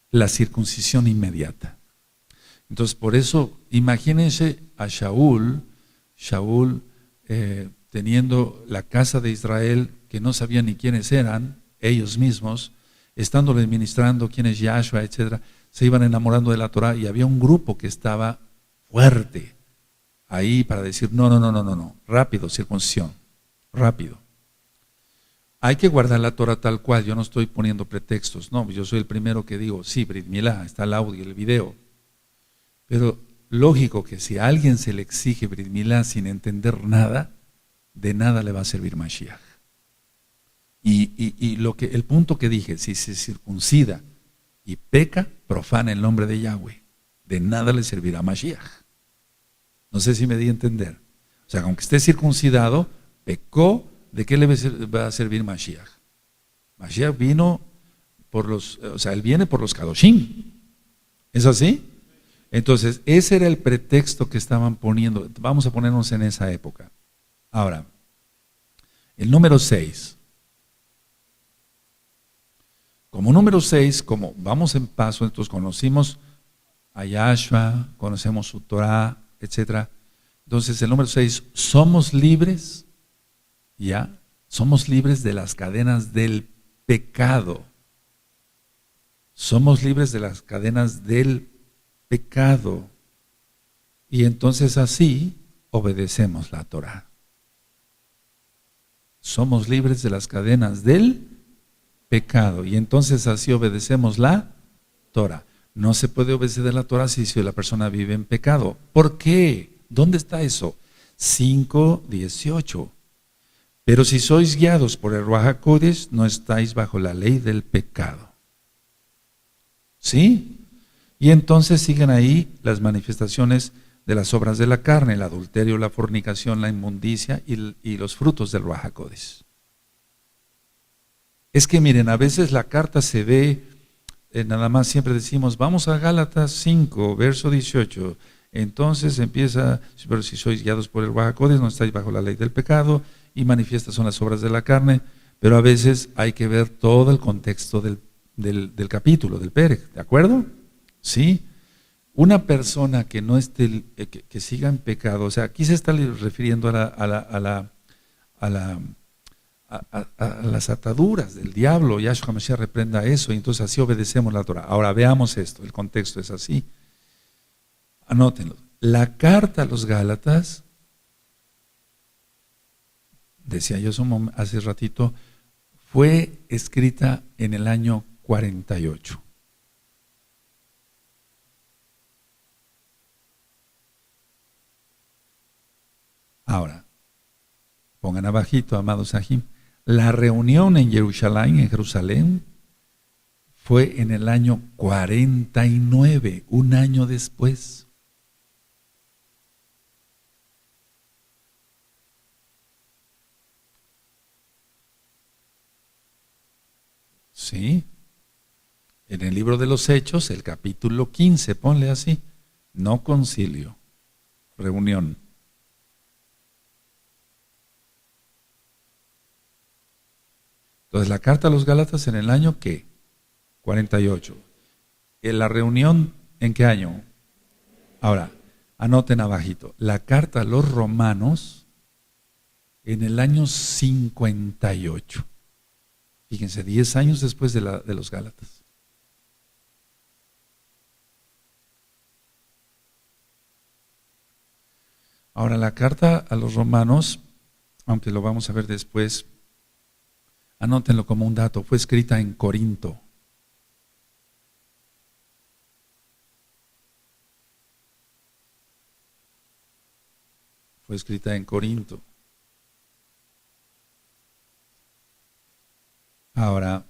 la circuncisión inmediata. Entonces, por eso, imagínense a Shaul teniendo la casa de Israel, que no sabían ni quiénes eran, ellos mismos, estándoles ministrando quién es Yahshua, etcétera, se iban enamorando de la Torah, y había un grupo que estaba fuerte ahí para decir, no, rápido, circuncisión, rápido. Hay que guardar la Torah tal cual, yo no estoy poniendo pretextos, no, yo soy el primero que digo, sí, Brit Milá, está el audio, el video, pero lógico que si a alguien se le exige Brit Milá sin entender nada, de nada le va a servir Mashiach. Y el punto que dije, si se circuncida y peca, profana el nombre de Yahweh, de nada le servirá Mashiach. No sé si me di a entender. O sea, aunque esté circuncidado, pecó, ¿de qué le va a servir Mashiach? Mashiach vino él viene por los Kadoshim. ¿Es así? Entonces, ese era el pretexto que estaban poniendo. Vamos a ponernos en esa época. Ahora, el número 6. Como número 6, como vamos en paso, entonces conocimos a Yahshua, conocemos su Torah, etc. Entonces, el número 6, somos libres, ¿ya? Somos libres de las cadenas del pecado. Somos libres de las cadenas del pecado. Y entonces así obedecemos la Torah. Somos libres de las cadenas del pecado. Y entonces así obedecemos la Torah. No se puede obedecer la Torah si la persona vive en pecado. ¿Por qué? ¿Dónde está eso? 5:18. Pero si sois guiados por el Ruach HaKodesh, no estáis bajo la ley del pecado. ¿Sí? Y entonces siguen ahí las manifestaciones de las obras de la carne, el adulterio, la fornicación, la inmundicia y los frutos del Ruach HaKodesh. Es que miren, a veces la carta se ve, nada más siempre decimos, vamos a Gálatas 5, verso 18. Entonces empieza, pero si sois guiados por el Ruach HaKodesh, no estáis bajo la ley del pecado, y manifiestas son las obras de la carne, pero a veces hay que ver todo el contexto del capítulo, del Perec, ¿de acuerdo? Sí. Una persona que no esté, que siga en pecado, o sea, aquí se está refiriendo a las ataduras del diablo. Yahshua Mashiach reprenda eso, y entonces así obedecemos la Torah. Ahora veamos esto, el contexto es así. Anótenlo. La carta a los Gálatas, decía yo hace ratito, fue escrita en el año 48. Ahora, pongan abajito, amados Sahim, la reunión en Jerusalén, fue en el año 49, un año después. ¿Sí? En el libro de los Hechos, el capítulo 15, ponle así, no concilio, reunión. Entonces, la carta a los Gálatas en el año ¿qué? 48. ¿En la reunión en qué año? Ahora, anoten abajito, la carta a los romanos en el año 58. Fíjense, 10 años después de los Gálatas. Ahora, la carta a los romanos, aunque lo vamos a ver después, anótenlo como un dato, fue escrita en Corinto. Fue escrita en Corinto. Ahora,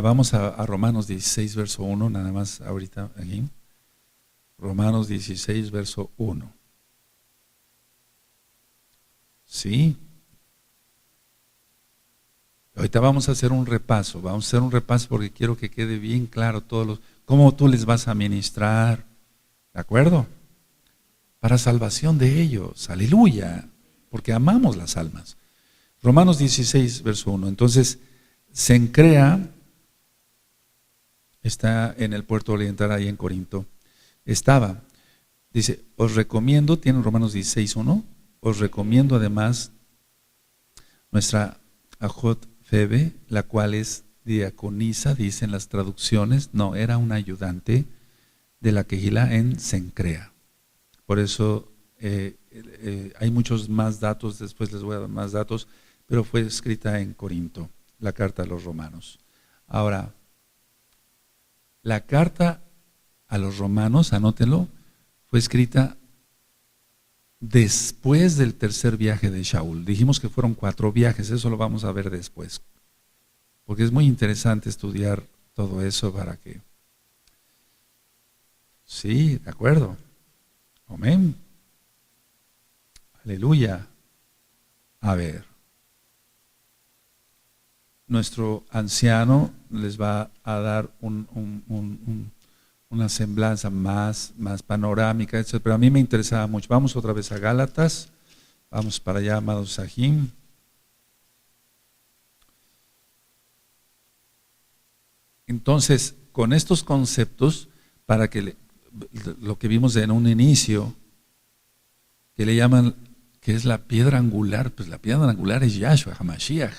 vamos a Romanos 16, verso 1, nada más ahorita aquí. Romanos 16, verso 1. Sí. Ahorita vamos a hacer un repaso, porque quiero que quede bien claro cómo tú les vas a ministrar, ¿de acuerdo? Para salvación de ellos, aleluya, porque amamos las almas. Romanos 16, verso 1. Entonces, Cencrea está en el puerto oriental ahí en Corinto. Dice, os recomiendo, tienen Romanos 16, 1, os recomiendo además nuestra Ajot Febe, la cual es diaconisa, dicen las traducciones, no, era una ayudante de la Quejilá en Cencrea. Por eso hay muchos más datos, después les voy a dar más datos, pero fue escrita en Corinto, la carta a los romanos. Ahora, la carta a los romanos, anótenlo, fue escrita después del tercer viaje de Shaul. Dijimos que fueron 4 viajes, eso lo vamos a ver después, porque es muy interesante estudiar todo eso para que... Sí, de acuerdo. Amén. Aleluya. A ver. Nuestro anciano les va a dar una semblanza más panorámica, etc. Pero a mí me interesaba mucho. Vamos otra vez a Gálatas. Vamos para allá, amados Sahim. Entonces, con estos conceptos, para que lo que vimos en un inicio, que le llaman, que es la piedra angular, pues la piedra angular es Yahshua HaMashiach,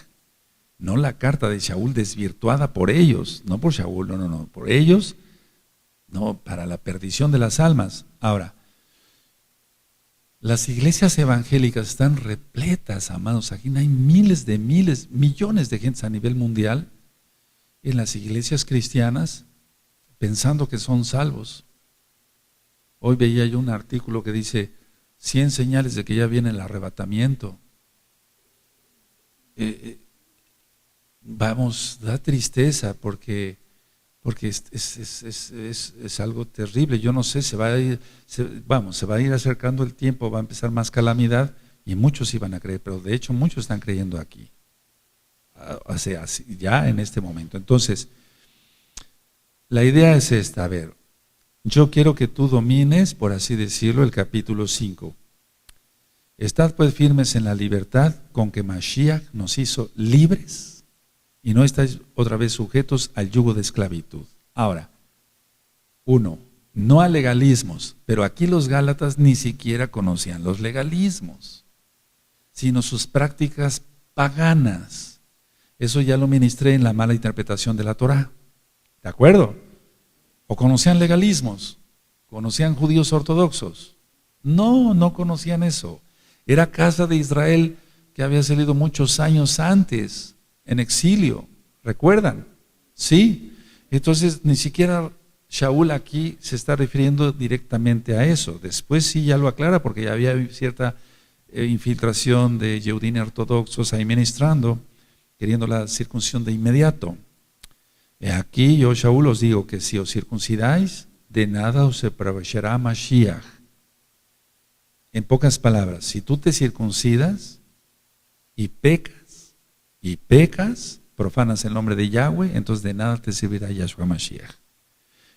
no la carta de Shaul desvirtuada por ellos, no por Shaul, no, por ellos, no, para la perdición de las almas. Ahora, las iglesias evangélicas están repletas, amados, aquí hay millones de gentes a nivel mundial en las iglesias cristianas pensando que son salvos. Hoy veía yo un artículo que dice 100 señales de que ya viene el arrebatamiento. Da tristeza porque es algo terrible. Yo no sé, se va a ir acercando el tiempo, va a empezar más calamidad y muchos iban a creer, pero de hecho muchos están creyendo aquí, ya en este momento. Entonces, la idea es esta, a ver, yo quiero que tú domines, por así decirlo, el capítulo 5. Estad pues firmes en la libertad con que Mashiach nos hizo libres y no estáis otra vez sujetos al yugo de esclavitud. Ahora, 1, no a legalismos, pero aquí los Gálatas ni siquiera conocían los legalismos, sino sus prácticas paganas. Eso ya lo ministré en la mala interpretación de la Torá. ¿De acuerdo? ¿O conocían legalismos? ¿Conocían judíos ortodoxos? No conocían eso. Era casa de Israel que había salido muchos años antes, en exilio. ¿Recuerdan? Sí. Entonces, ni siquiera Shaul aquí se está refiriendo directamente a eso. Después sí ya lo aclara, porque ya había cierta infiltración de Yehudim ortodoxos ahí ministrando, queriendo la circuncisión de inmediato. Aquí yo, Shaul, os digo que si os circuncidáis, de nada os aprovechará Mashiach. En pocas palabras, si tú te circuncidas y pecas, profanas el nombre de Yahweh, entonces de nada te servirá Yahshua Mashiach.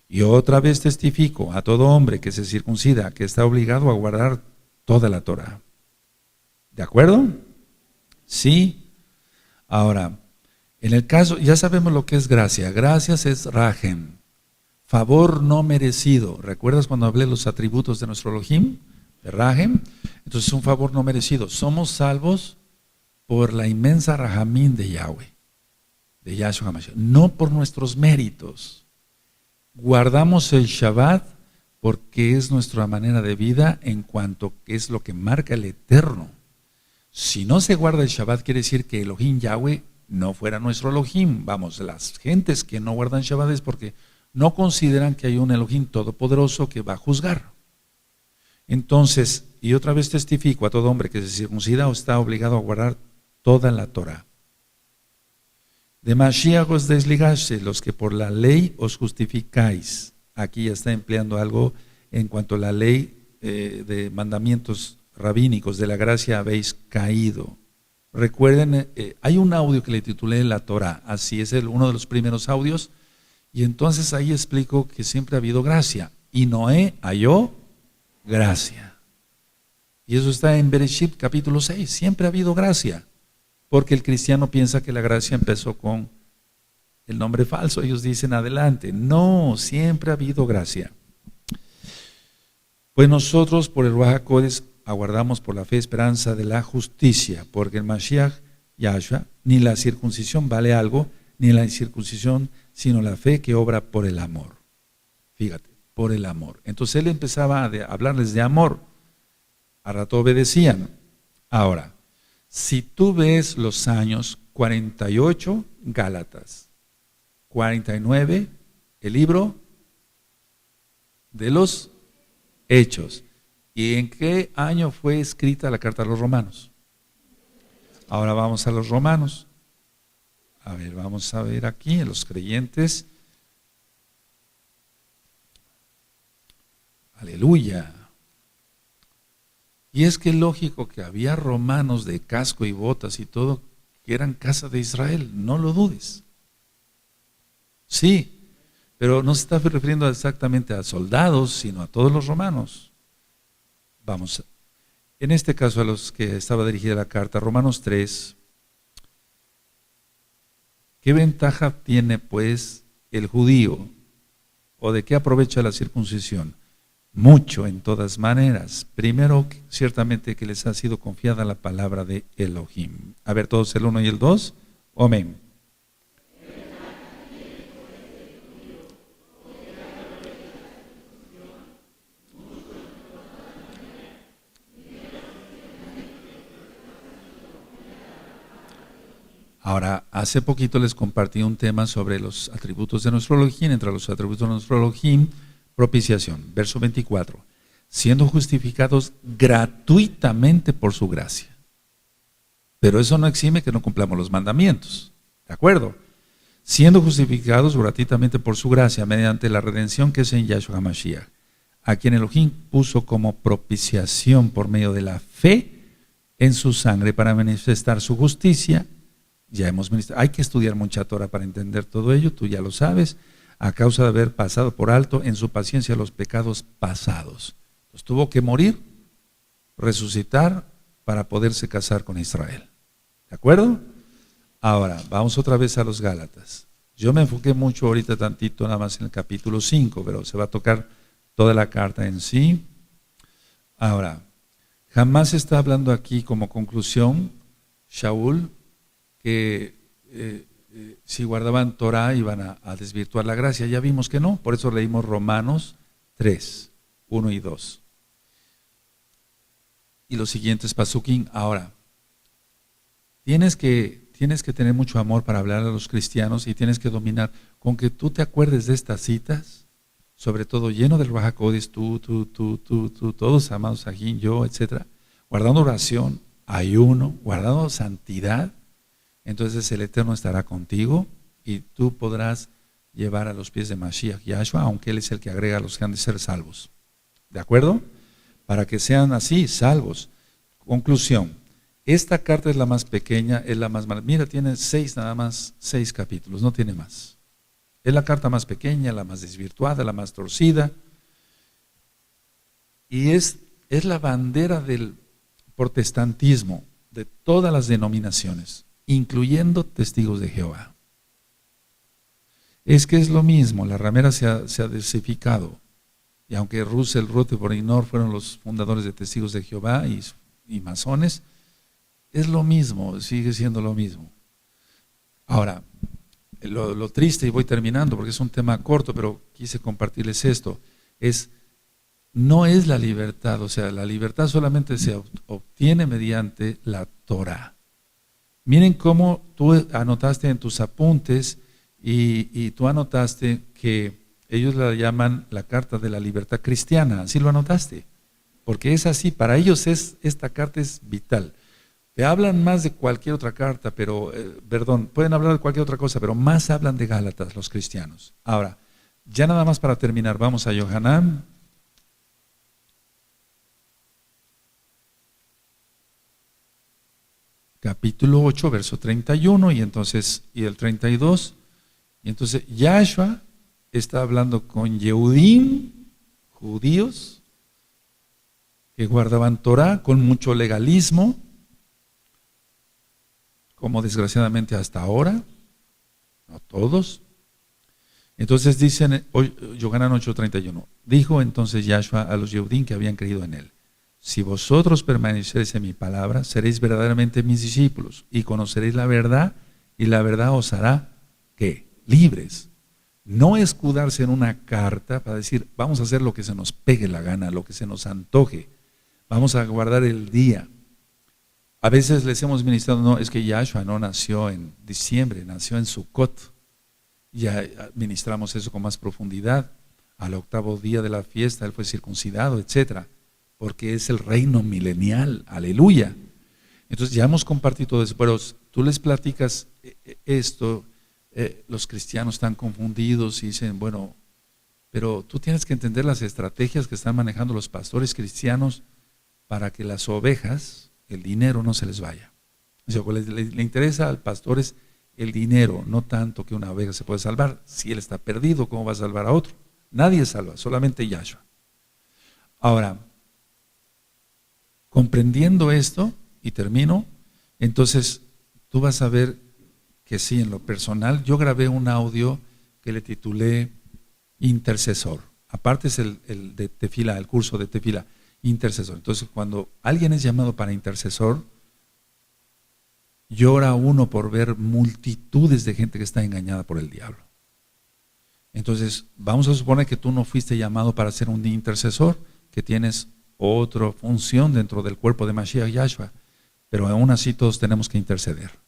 Y otra vez testifico a todo hombre que se circuncida, que está obligado a guardar toda la Torah. ¿De acuerdo? Sí. Ahora, en el caso, ya sabemos lo que es gracia. Gracias es rajem, favor no merecido. ¿Recuerdas cuando hablé de los atributos de nuestro Elohim? De rajem. Entonces es un favor no merecido. Somos salvos por la inmensa rahamín de Yahweh, de Yahshua HaMashiach, no por nuestros méritos. Guardamos el Shabbat porque es nuestra manera de vida en cuanto que es lo que marca el Eterno. Si no se guarda el Shabbat, quiere decir que Elohim Yahweh no fuera nuestro Elohim. Vamos, las gentes que no guardan Shabbat es porque no consideran que hay un Elohim todopoderoso que va a juzgar. Entonces, y otra vez testifico a todo hombre que se circuncida o está obligado a guardar toda la Torah. De Mashiach os desligaste, los que por la ley os justificáis. Aquí ya está empleando algo en cuanto a la ley de mandamientos rabínicos de la gracia habéis caído. Recuerden, hay un audio que le titulé La Torah, así es uno de los primeros audios, y entonces ahí explico que siempre ha habido gracia, y Noé halló gracia. Y eso está en Bereshit capítulo 6, siempre ha habido gracia, porque el cristiano piensa que la gracia empezó con el nombre falso, ellos dicen adelante, no, siempre ha habido gracia. Pues nosotros por el Ruach HaKodesh aguardamos por la fe esperanza de la justicia, porque el Mashiach Yahshua, ni la circuncisión vale algo, ni la incircuncisión, sino la fe que obra por el amor. Fíjate, por el amor. Entonces él empezaba a hablarles de amor, a rato obedecían. Ahora, si tú ves los años 48, Gálatas, 49, el libro de los Hechos. ¿Y en qué año fue escrita la carta a los romanos? Ahora vamos a los romanos. A ver, vamos a ver aquí en los creyentes. Aleluya. Y es que es lógico que había romanos de casco y botas y todo, que eran casa de Israel, no lo dudes. Sí, pero no se está refiriendo exactamente a soldados, sino a todos los romanos. Vamos, en este caso a los que estaba dirigida la carta, Romanos 3. ¿Qué ventaja tiene pues el judío? ¿O de qué aprovecha la circuncisión? Mucho en todas maneras. Primero, ciertamente que les ha sido confiada la palabra de Elohim. A ver, todos el 1 y el 2. Amén. Ahora, hace poquito les compartí un tema sobre los atributos de nuestro Elohim, entre los atributos de nuestro Elohim, propiciación, verso 24, siendo justificados gratuitamente por su gracia. Pero eso no exime que no cumplamos los mandamientos, ¿de acuerdo? Siendo justificados gratuitamente por su gracia, mediante la redención que es en Yahshua HaMashiach, a quien Elohim puso como propiciación por medio de la fe en su sangre para manifestar su justicia. Ya hemos ministrado, hay que estudiar mucha Torah para entender todo ello, tú ya lo sabes, a causa de haber pasado por alto en su paciencia los pecados pasados. Entonces tuvo que morir, resucitar para poderse casar con Israel. ¿De acuerdo? Ahora, vamos otra vez a los Gálatas. Yo me enfoqué mucho ahorita tantito nada más en el capítulo 5, pero se va a tocar toda la carta en sí. Ahora, jamás está hablando aquí como conclusión, Shaul, que si guardaban Torah iban a desvirtuar la gracia. Ya vimos que no, por eso leímos Romanos 3, 1 y 2. Y los siguientes pasukim. Ahora, tienes que tener mucho amor para hablar a los cristianos y tienes que dominar. Con que tú te acuerdes de estas citas, sobre todo lleno del Ruach HaKodesh, tú, todos amados aquí, yo, etc. Guardando oración, ayuno, guardando santidad. Entonces el Eterno estará contigo y tú podrás llevar a los pies de Mashiach Yahshua, aunque Él es el que agrega a los que han de ser salvos. ¿De acuerdo? para que sean así, salvos. Conclusión, esta carta es la más pequeña, es la más mala. Mira, tiene nada más 6 capítulos, no tiene más. Es la carta más pequeña, la más desvirtuada, la más torcida. Y es la bandera del protestantismo, de todas las denominaciones, incluyendo Testigos de Jehová. Es que es lo mismo, la ramera se ha diversificado. Y aunque Russell, Rutherford y Knorr fueron los fundadores de Testigos de Jehová y masones, es lo mismo, sigue siendo lo mismo. Ahora, lo triste, y voy terminando porque es un tema corto, pero quise compartirles esto, no es la libertad, o sea, la libertad solamente se obtiene mediante la Torah. Miren cómo tú anotaste en tus apuntes y tú anotaste que ellos la llaman la carta de la libertad cristiana, así lo anotaste, porque es así, para ellos esta carta es vital. Te hablan más de cualquier otra carta, pero, pueden hablar de cualquier otra cosa, pero más hablan de Gálatas los cristianos. Ahora, ya nada más para terminar, vamos a Yohanan. Capítulo 8, verso 31 y el 32. Y entonces Yahshua está hablando con Yehudim, judíos, que guardaban Torah con mucho legalismo, como desgraciadamente hasta ahora, no todos. Entonces dicen, Yohanan 8:31, dijo entonces Yahshua a los Yehudim que habían creído en él: si vosotros permaneceréis en mi palabra, seréis verdaderamente mis discípulos y conoceréis la verdad, y la verdad os hará, ¿qué? Libres. No escudarse en una carta para decir, vamos a hacer lo que se nos pegue la gana, lo que se nos antoje, vamos a guardar el día. A veces les hemos ministrado, no, es que Yahshua no nació en diciembre, nació en Sukkot. Ya ministramos eso con más profundidad. Al 8º día de la fiesta, él fue circuncidado, etcétera, porque es el reino milenial, aleluya. Entonces ya hemos compartido todo eso, pero tú les platicas esto, los cristianos están confundidos y dicen, bueno, pero tú tienes que entender las estrategias que están manejando los pastores cristianos para que las ovejas, el dinero no se les vaya. O sea, le interesa al pastor es el dinero, no tanto que una oveja se puede salvar. Si él está perdido, ¿cómo va a salvar a otro? Nadie salva, solamente Yahshua. Ahora, comprendiendo esto, y termino, entonces tú vas a ver que sí, en lo personal, yo grabé un audio que le titulé Intercesor. Aparte es el de Tefila, el curso de Tefila, intercesor. Entonces, cuando alguien es llamado para intercesor, llora uno por ver multitudes de gente que está engañada por el diablo. Entonces, vamos a suponer que tú no fuiste llamado para ser un intercesor, que tienes otra función dentro del cuerpo de Mashiach Yahshua, pero aún así todos tenemos que interceder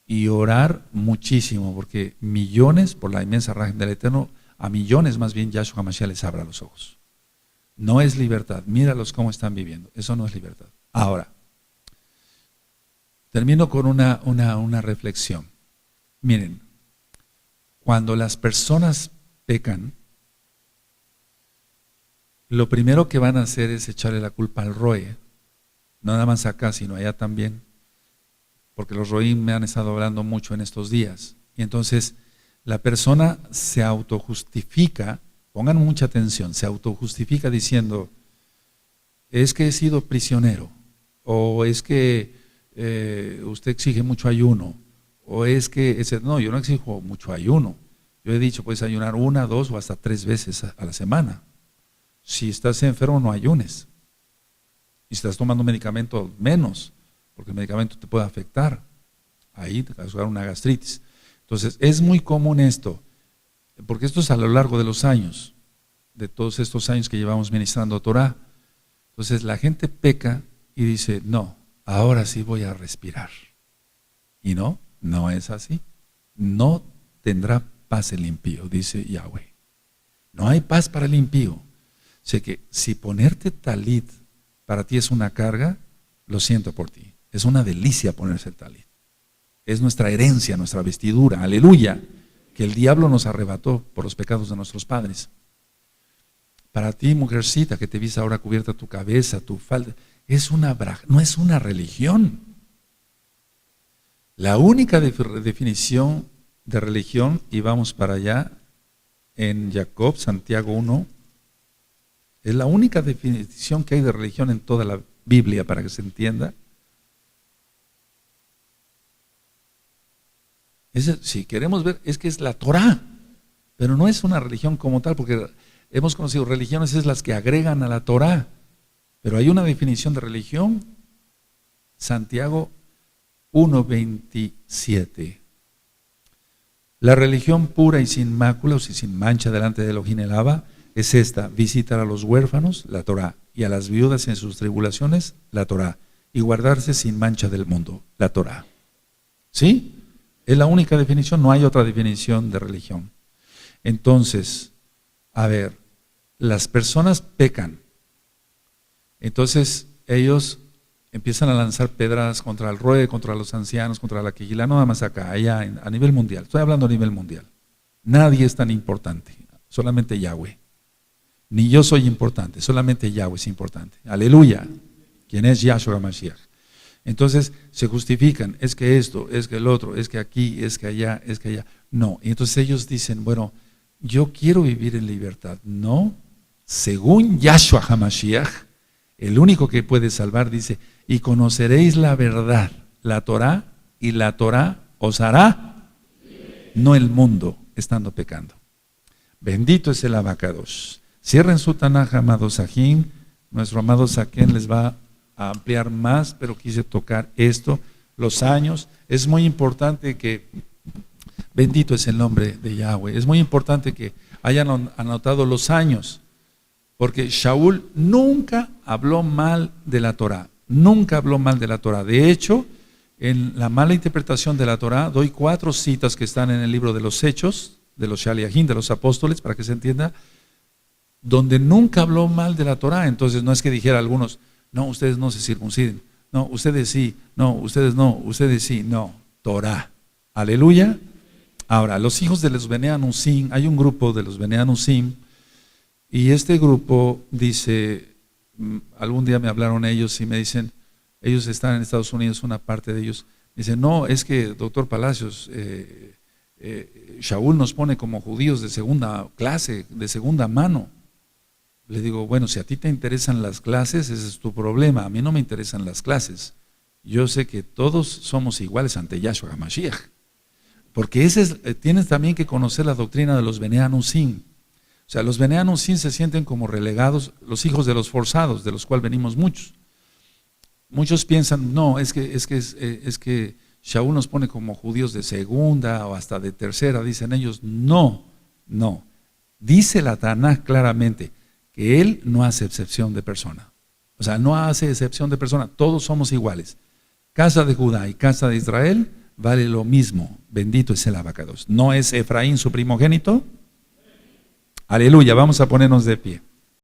y orar muchísimo, porque millones, por la inmensa rajen del Eterno, a millones más bien Yahshua Mashiach les abra los ojos. No es libertad, míralos cómo están viviendo, eso no es libertad. Ahora, termino con una reflexión. Miren, cuando las personas pecan, lo primero que van a hacer es echarle la culpa al roe, no nada más acá, sino allá también, porque los roim me han estado hablando mucho en estos días. Y entonces la persona se autojustifica, pongan mucha atención, se autojustifica diciendo, es que he sido prisionero, o es que usted exige mucho ayuno, o es que, no, yo no exijo mucho ayuno, yo he dicho, puedes ayunar 1, 2 o hasta 3 veces a la semana. Si estás enfermo, no ayunes. Y si estás tomando medicamento, menos, porque el medicamento te puede afectar. Ahí te va a causar una gastritis. Entonces, es muy común esto, porque esto es a lo largo de los años, de todos estos años que llevamos ministrando Torah. Entonces, la gente peca y dice, no, ahora sí voy a respirar. Y no es así. No tendrá paz el impío, dice Yahweh. No hay paz para el impío. Sé que si ponerte talit para ti es una carga, lo siento por ti. Es una delicia ponerse el talit. Es nuestra herencia, nuestra vestidura, aleluya, que el diablo nos arrebató por los pecados de nuestros padres. Para ti, mujercita, que te viste ahora cubierta tu cabeza, tu falda, no es una religión. La única definición de religión, y vamos para allá, en Jacob, Santiago 1, es la única definición que hay de religión en toda la Biblia, para que se entienda. Si queremos ver, es que es la Torá, pero no es una religión como tal, porque hemos conocido religiones es las que agregan a la Torá, pero hay una definición de religión, Santiago 1:27. La religión pura y sin mácula o sin mancha delante de Elohim el Abba es esta: visitar a los huérfanos, la Torá, y a las viudas en sus tribulaciones, la Torá, y guardarse sin mancha del mundo, la Torá. ¿Sí? Es la única definición, no hay otra definición de religión. Entonces, a ver, las personas pecan, entonces ellos empiezan a lanzar pedradas contra el rey, contra los ancianos, contra la quejilá, no nada más acá, allá a nivel mundial. Estoy hablando a nivel mundial. Nadie es tan importante, solamente Yahweh. Ni yo soy importante, solamente Yahweh es importante. Aleluya, quien es Yahshua Mashiach. Entonces se justifican, es que esto, es que el otro, es que aquí, es que allá, es que allá. No, y entonces ellos dicen, bueno, yo quiero vivir en libertad. No, según Yahshua HaMashiach, el único que puede salvar dice, y conoceréis la verdad, la Torá, y la Torá os hará, no el mundo, estando pecando. Bendito es el Abacados. Cierren su Tanaj, amados Sajín. Nuestro amado Saquén les va a ampliar más, pero quise tocar esto, los años. Es muy importante que, bendito es el nombre de Yahweh, es muy importante que hayan anotado los años, porque Shaul nunca habló mal de la Torá, nunca habló mal de la Torá. De hecho, en la mala interpretación de la Torá, doy 4 citas que están en el libro de los Hechos, de los Shaliachim, de los apóstoles, para que se entienda, donde nunca habló mal de la Torá. Entonces no es que dijera a algunos, no, ustedes no se circunciden, no, ustedes sí, no, ustedes no, ustedes sí, no, Torá. Aleluya. Ahora, los hijos de los Bene Anusim, hay un grupo de los Bene Anusim, y este grupo dice, algún día me hablaron ellos y me dicen, ellos están en Estados Unidos, una parte de ellos, dicen, no, es que doctor Palacios, Shaul nos pone como judíos de segunda clase, de segunda mano. Le digo, bueno, si a ti te interesan las clases, ese es tu problema, a mí no me interesan las clases. Yo sé que todos somos iguales ante Yahshua HaMashiach, porque tienes también que conocer la doctrina de los Bene Anusim. O sea, los Bene Anusim se sienten como relegados, los hijos de los forzados, de los cuales venimos muchos. Muchos piensan, no, es que Shaul nos pone como judíos de segunda o hasta de tercera, dicen ellos. No. Dice la Tanaj claramente que él no hace excepción de persona. O sea, no hace excepción de persona, todos somos iguales. Casa de Judá y casa de Israel vale lo mismo. Bendito es el Abacados. ¿No es Efraín su primogénito? Aleluya, vamos a ponernos de pie.